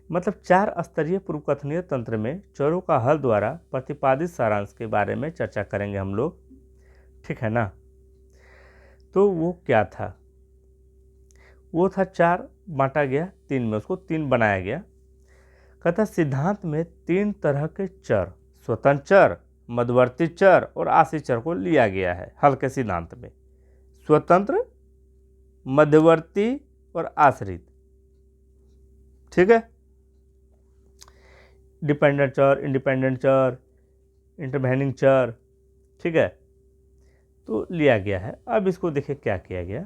A: मतलब 4 स्तरीय पूर्वकथनीय तंत्र में चरों का हल द्वारा प्रतिपादित सारांश के बारे में चर्चा करेंगे हम लोग। ठीक है ना? तो वो क्या था? वो था 4 बांटा गया 3 में, उसको 3 बनाया गया। कहता सिद्धांत में 3 तरह के चर, स्वतंत्र चर, मध्यवर्ती चर और आश्रित चर को लिया गया है हल के सिद्धांत में। स्वतंत्र, मध्यवर्ती और आश्रित। ठीक है? डिपेंडेंट चर, इंडिपेंडेंट चर, इंटरवेनिंग चर, ठीक है, तो लिया गया है। अब इसको देखिए क्या किया गया।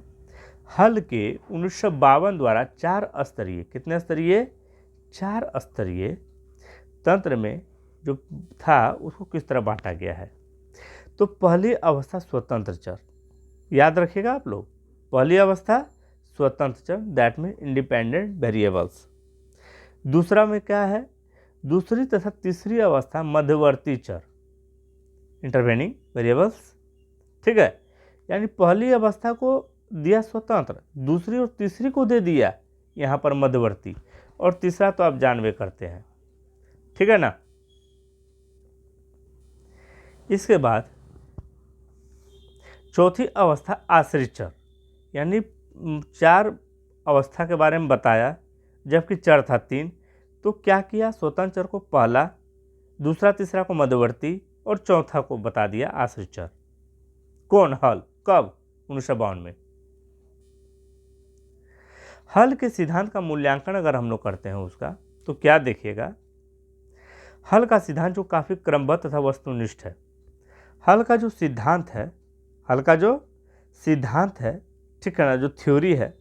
A: हल के 1952 द्वारा 4 स्तरीय, कितने स्तरीय? 4 स्तरीय तंत्र में जो था उसको किस तरह बांटा गया है। तो पहली अवस्था स्वतंत्र चर, याद रखिएगा आप लोग, पहली अवस्था स्वतंत्र चर, दैट मीन इंडिपेंडेंट वेरिएबल्स। दूसरा में क्या है? दूसरी तथा तीसरी अवस्था मध्यवर्ती चर, इंटरवेनिंग वेरिएबल्स। ठीक है? यानी पहली अवस्था को दिया स्वतंत्र, दूसरी और तीसरी को दे दिया यहाँ पर मध्यवर्ती, और तीसरा तो आप जानवे करते हैं। ठीक है ना? इसके बाद चौथी अवस्था आश्रित चर, यानी 4 अवस्था के बारे में बताया जबकि चर था 3। तो क्या किया, स्वतंत्र चर को पहला, दूसरा तीसरा को मध्यवर्ती और चौथा को बता दिया आश्रित चर। कौन? हल। कब? 1952 में। हल के सिद्धांत का मूल्यांकन अगर हम लोग करते हैं उसका, तो क्या देखिएगा, हल का सिद्धांत जो काफ़ी क्रमबद्ध तथा वस्तुनिष्ठ है। हल का जो सिद्धांत है, ठीक है ना, जो थ्योरी है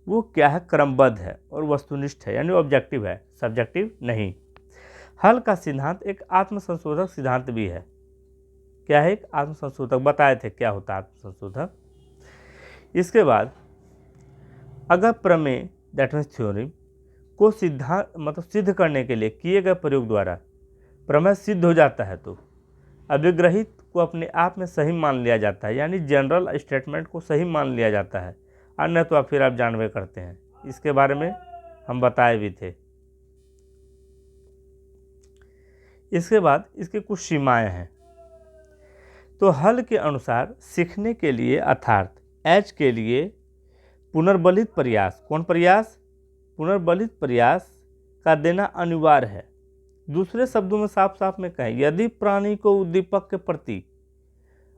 A: वो क्या है, क्रमबद्ध है और वस्तुनिष्ठ है, यानी ऑब्जेक्टिव है, सब्जेक्टिव नहीं। हल का सिद्धांत एक आत्मसंशोधक सिद्धांत भी है। क्या है? एक आत्मसंशोधक। बताए थे क्या होता है आत्मसंशोधक। इसके बाद अगर प्रमेय दैट मीन्स थ्योरी को सिद्धांत मतलब सिद्ध करने के लिए किए गए प्रयोग द्वारा प्रमेय सिद्ध हो जाता है तो अभिग्रहित को अपने आप में सही मान लिया जाता है, यानी जनरल स्टेटमेंट को सही मान लिया जाता है, अन्य तो फिर आप जानवे करते हैं। इसके बारे में हम बताए भी थे। इसके बाद इसकी कुछ सीमाएं हैं। तो हल के अनुसार सीखने के लिए अर्थात एच के लिए पुनर्बलित प्रयास, कौन प्रयास? पुनर्बलित प्रयास का देना अनिवार्य है। दूसरे शब्दों में साफ साफ में कहें, यदि प्राणी को उद्दीपक के प्रति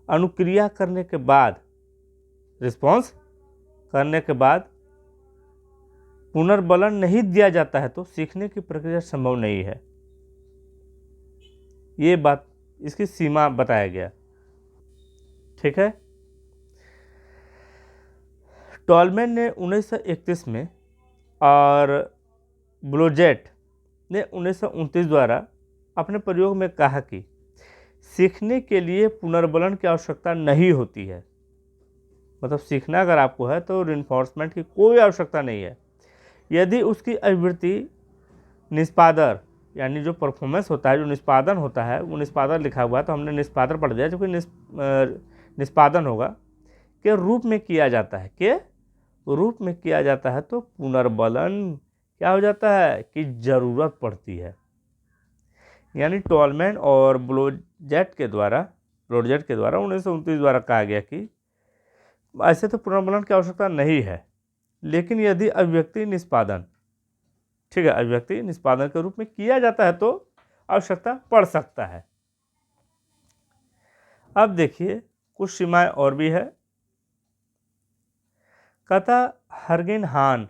A: अनुक्रिया करने के बाद, रिस्पॉन्स करने के बाद पुनर्बलन नहीं दिया जाता है तो सीखने की प्रक्रिया संभव नहीं है। ये बात, इसकी सीमा बताया गया। ठीक है। टॉलमैन ने 1931 में और ब्लोजेट ने 1929 द्वारा अपने प्रयोग में कहा कि सीखने के लिए पुनर्बलन की आवश्यकता नहीं होती है। मतलब सीखना अगर आपको है तो रिइंफोर्समेंट की कोई आवश्यकता नहीं है। यदि उसकी अभिवृत्ति निष्पादन, यानी जो परफॉर्मेंस होता है, जो निष्पादन होता है, वो निष्पादन लिखा हुआ है तो हमने निष्पादन पढ़ दिया, जो कि निष्पादन होगा के रूप में किया जाता है, के रूप में किया जाता है तो पुनर्बलन क्या हो जाता है कि जरूरत पड़ती है। यानी टॉलमैन और ब्लोजेट के द्वारा 1929 द्वारा कहा गया कि ऐसे तो पुनर्बलन की आवश्यकता नहीं है, लेकिन यदि अभिव्यक्ति निष्पादन, ठीक है, अभिव्यक्ति निष्पादन के रूप में किया जाता है तो आवश्यकता पड़ सकता है। अब देखिए कुछ सीमाएं और भी है। कहता हर्गेन हान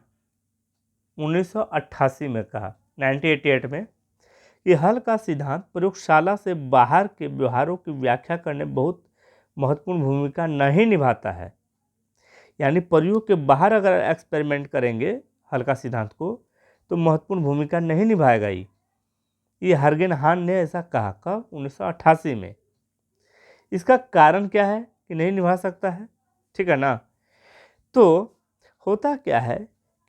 A: 1988 में कहा, 1988 में, कि हल का सिद्धांत प्रयोगशाला से बाहर के व्यवहारों की व्याख्या करने बहुत महत्वपूर्ण भूमिका नहीं निभाता है। यानी प्रयोग के बाहर अगर एक्सपेरिमेंट करेंगे हल का सिद्धांत को तो महत्वपूर्ण भूमिका नहीं निभाएगा। ये हर्गेन हान ने ऐसा कहा। कब? 1988 में। इसका कारण क्या है कि नहीं निभा सकता है? ठीक है ना। तो होता क्या है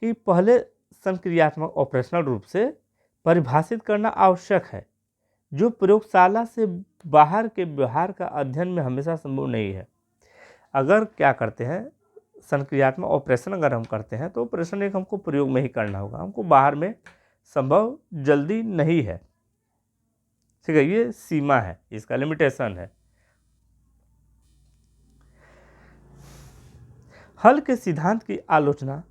A: कि पहले संक्रियात्मक ऑपरेशनल रूप से परिभाषित करना आवश्यक है, जो प्रयोगशाला से बाहर के व्यवहार का अध्ययन में हमेशा संभव नहीं है। अगर क्या करते हैं, संक्रियात्मक ऑपरेशन अगर हम करते हैं तो ऑपरेशन एक हमको प्रयोग में ही करना होगा, हमको बाहर में संभव जल्दी नहीं है। ठीक है, ये सीमा है, इसका लिमिटेशन है। हल के सिद्धांत की आलोचना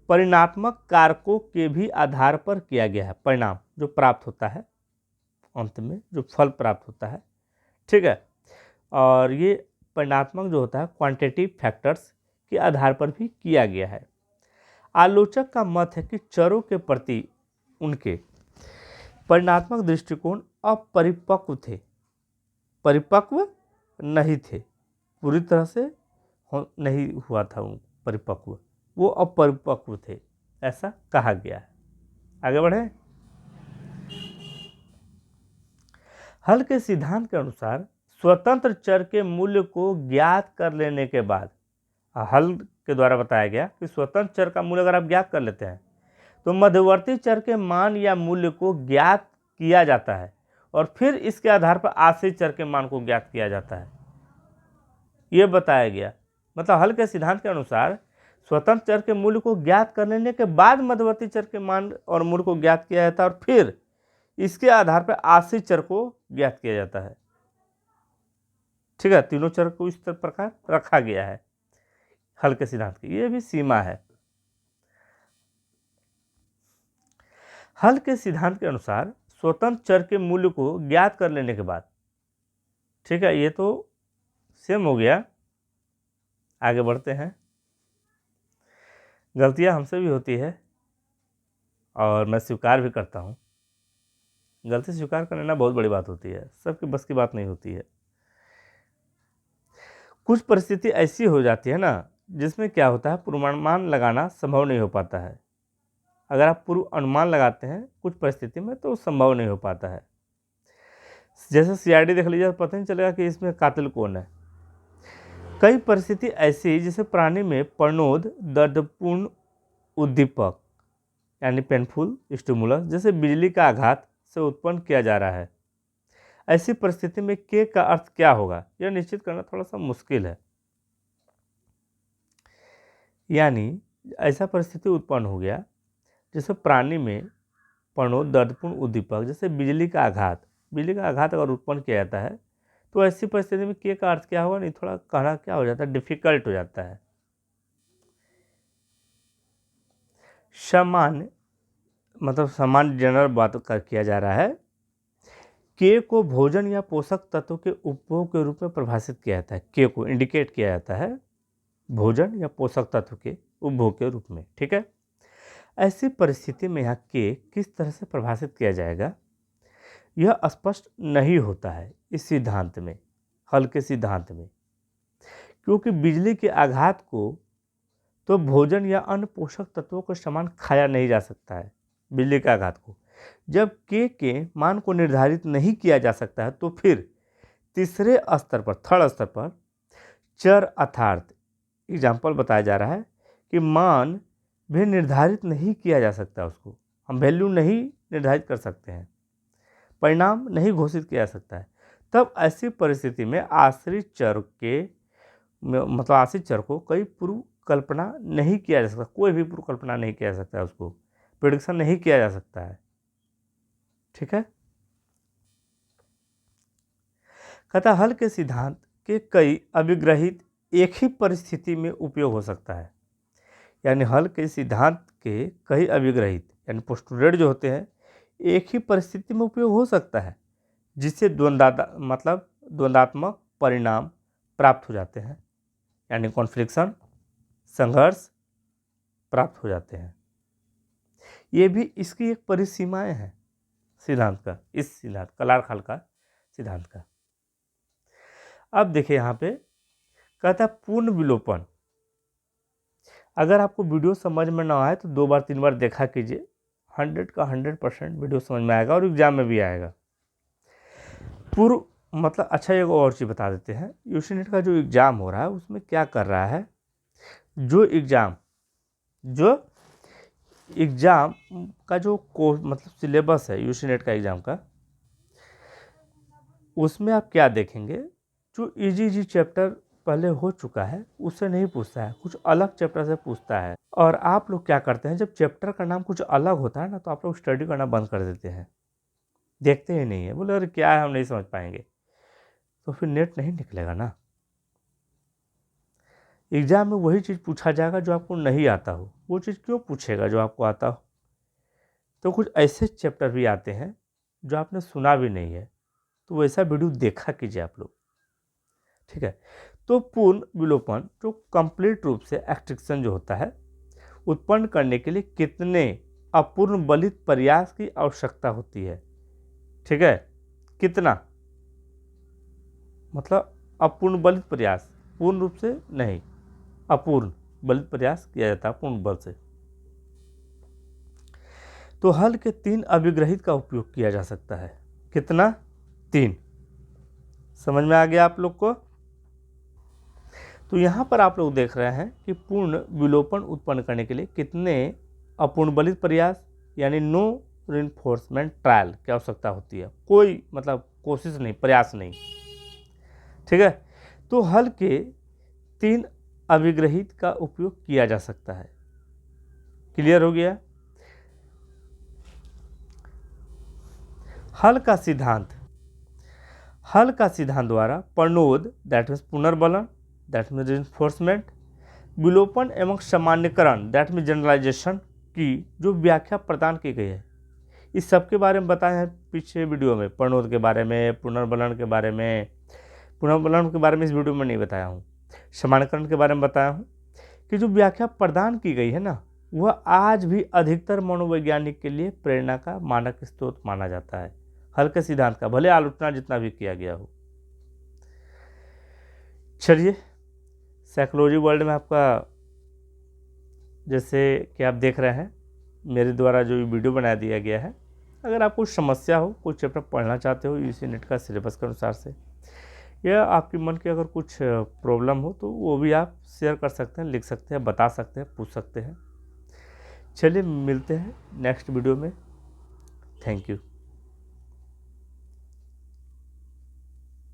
A: परिणात्मक कारकों के भी आधार पर किया गया है। परिणाम जो प्राप्त होता है, अंत में जो फल प्राप्त होता है, ठीक है, और ये परिणात्मक जो होता है क्वांटिटेटिव फैक्टर्स के आधार पर भी किया गया है। आलोचक का मत है कि चरों के प्रति उनके परिणात्मक दृष्टिकोण अपरिपक्व थे, परिपक्व नहीं थे, पूरी तरह से नहीं हुआ था वो परिपक्व, वो अपरिपक्व थे, ऐसा कहा गया है। आगे बढ़े। हल के सिद्धांत के अनुसार स्वतंत्र चर के मूल्य को ज्ञात कर लेने के बाद, हल के द्वारा बताया गया कि स्वतंत्र चर का मूल्य अगर आप ज्ञात कर लेते हैं तो मध्यवर्ती चर के मान या मूल्य को ज्ञात किया जाता है और फिर इसके आधार पर आश्रित चर के मान को ज्ञात किया जाता है। ये बताया गया। मतलब हल के सिद्धांत के अनुसार स्वतंत्र चर के मूल्य को ज्ञात कर लेने के बाद मध्यवर्ती चर के मान और मूल्य को ज्ञात किया जाता है और फिर इसके आधार पर आश्रित चर को ज्ञात किया जाता है। ठीक है, तीनों चर को इस प्रकार रखा गया है हल के सिद्धांत की, ये भी सीमा है। हल के सिद्धांत के अनुसार स्वतंत्र चर के मूल्य को ज्ञात कर लेने के बाद, ठीक है, ये तो सेम हो गया। आगे बढ़ते हैं। गलतियां हमसे भी होती है और मैं स्वीकार भी करता हूँ। गलती स्वीकार कर लेना बहुत बड़ी बात होती है, सबकी बस की बात नहीं होती है। कुछ परिस्थिति ऐसी हो जाती है ना जिसमें क्या होता है, पूर्वानुमान लगाना संभव नहीं हो पाता है। अगर आप पूर्व अनुमान लगाते हैं कुछ परिस्थिति में तो संभव नहीं हो पाता है। जैसे सीआईडी देख लीजिए, पता नहीं चलेगा कि इसमें कातिल कौन है। कई परिस्थिति ऐसी जैसे प्राणी में प्रणोद दर्दपूर्ण उद्दीपक यानी पेनफुल स्टिमुलस जैसे बिजली का आघात से उत्पन्न किया जा रहा है। ऐसी परिस्थिति में के का अर्थ क्या होगा यह निश्चित करना थोड़ा सा मुश्किल है। यानी ऐसा परिस्थिति उत्पन्न हो गया जैसे प्राणी में प्रणोद दर्दपूर्ण उद्दीपक जैसे बिजली का आघात अगर उत्पन्न किया जाता है तो ऐसी परिस्थिति में के का अर्थ क्या होगा, नहीं थोड़ा कहना क्या हो जाता है, डिफिकल्ट हो जाता है। सामान्य मतलब सामान्य जनरल बात कर किया जा रहा है। के को भोजन या पोषक तत्वों के उपभोग के रूप में परिभाषित किया जाता है। के को इंडिकेट किया जाता है भोजन या पोषक तत्व के उपभोग के रूप में, ठीक है। ऐसी परिस्थिति में यहाँ के किस तरह से परिभाषित किया जाएगा यह स्पष्ट नहीं होता है इस सिद्धांत में, हल के सिद्धांत में, क्योंकि बिजली के आघात को तो भोजन या अन्य पोषक तत्वों के समान खाया नहीं जा सकता है। बिजली के आघात को जब के मान को निर्धारित नहीं किया जा सकता है तो फिर तीसरे स्तर पर, थर्ड स्तर पर चर अर्थात एग्जाम्पल बताया जा रहा है कि मान भी निर्धारित नहीं किया जा सकता, उसको हम वैल्यू नहीं निर्धारित कर सकते हैं, परिणाम नहीं घोषित किया जा सकता है। तब ऐसी परिस्थिति में आश्रित चर को कई पूर्व कल्पना नहीं किया जा सकता, कोई भी पूर्व कल्पना नहीं किया जा सकता है, उसको प्रेडिक्शन नहीं किया जा सकता है, ठीक है। कहता हल के सिद्धांत के कई अभिग्रहित एक ही परिस्थिति में उपयोग हो सकता है। यानी हल के सिद्धांत के कई अभिग्रहित यानी पोस्टुलेट जो होते हैं एक ही परिस्थिति में उपयोग हो सकता है, जिससे द्वंद्वात्मक परिणाम प्राप्त हो जाते हैं, यानी कॉन्फ्लिक्शन संघर्ष प्राप्त हो जाते हैं। ये भी इसकी एक परिसीमाएं हैं सिद्धांत का, इस सिद्धांत क्लार्क हल का सिद्धांत का। अब देखिए यहाँ पे कहता है पूर्ण विलोपन। अगर आपको वीडियो समझ में ना आए तो 2 बार 3 बार देखा कीजिए, 100 का 100% वीडियो समझ में आएगा और एग्जाम में भी आएगा। पूर्व मतलब अच्छा एक और चीज़ बता देते हैं, यूसीनेट का जो एग्ज़ाम हो रहा है उसमें क्या कर रहा है, जो एग्ज़ाम का जो कोर्स मतलब सिलेबस है यूसीनेट का एग्ज़ाम का, उसमें आप क्या देखेंगे, जो इजी चैप्टर पहले हो चुका है उससे नहीं पूछता है, कुछ अलग चैप्टर से पूछता है। और आप लोग क्या करते हैं, जब चैप्टर का नाम कुछ अलग होता है ना तो आप लोग स्टडी करना बंद कर देते हैं, देखते ही नहीं है, बोले अरे क्या है हम नहीं समझ पाएंगे, तो फिर नेट नहीं निकलेगा ना। एग्जाम में वही चीज़ पूछा जाएगा जो आपको नहीं आता हो, वो चीज़ क्यों पूछेगा जो आपको आता हो। तो कुछ ऐसे चैप्टर भी आते हैं जो आपने सुना भी नहीं है, तो वैसा वीडियो देखा कीजिए आप लोग, ठीक है। तो पूर्ण विलोपन जो कंप्लीट रूप से एक्सट्रैक्शन जो होता है उत्पन्न करने के लिए कितने अपूर्ण बलित प्रयास की आवश्यकता होती है, ठीक है। कितना मतलब अपूर्ण बलित प्रयास, पूर्ण रूप से नहीं, अपूर्ण बलित प्रयास किया जाता है पूर्ण बल से। तो हल के 3 अभिग्रहित का उपयोग किया जा सकता है। कितना? 3। समझ में आ गया आप लोग को। तो यहाँ पर आप लोग देख रहे हैं कि पूर्ण विलोपन उत्पन्न करने के लिए कितने अपूर्ण बलित प्रयास यानी नो रिइंफोर्समेंट ट्रायल की आवश्यकता होती है, कोई मतलब कोशिश नहीं, प्रयास नहीं, ठीक है। तो हल के 3 अभिग्रहित का उपयोग किया जा सकता है। क्लियर हो गया। हल का सिद्धांत। हल का सिद्धांत द्वारा प्रणोद दैट मीन्स पुनर्बलन, दैट मीन्स रिइंफोर्समेंट, विलोपन एवं सामान्यकरण दैट मीन्स जनरलाइजेशन की जो व्याख्या प्रदान की गई है, इस सब के बारे में बताया है पीछे वीडियो में। प्रणोद के बारे में, पुनर्बलन के बारे में, पुनर्बलन के बारे में इस वीडियो में नहीं बताया हूँ, सामान्यकरण के बारे में बताया हूँ कि जो व्याख्या प्रदान की गई है ना, वह आज भी अधिकतर मनोवैज्ञानिक के लिए प्रेरणा का मानक स्रोत माना जाता है, हल के सिद्धांत का, भले आलोचना जितना भी किया गया हो। चलिए, साइकोलॉजी वर्ल्ड में आपका, जैसे कि आप देख रहे हैं, मेरे द्वारा जो वीडियो बना दिया गया है, अगर आपको कुछ समस्या हो, कुछ चैप्टर पढ़ना चाहते हो यूजी नेट का सिलेबस के अनुसार से, या आपके मन की अगर कुछ प्रॉब्लम हो तो वो भी आप शेयर कर सकते हैं, लिख सकते हैं, बता सकते हैं, पूछ सकते हैं। चलिए मिलते हैं नेक्स्ट वीडियो में। Thank you.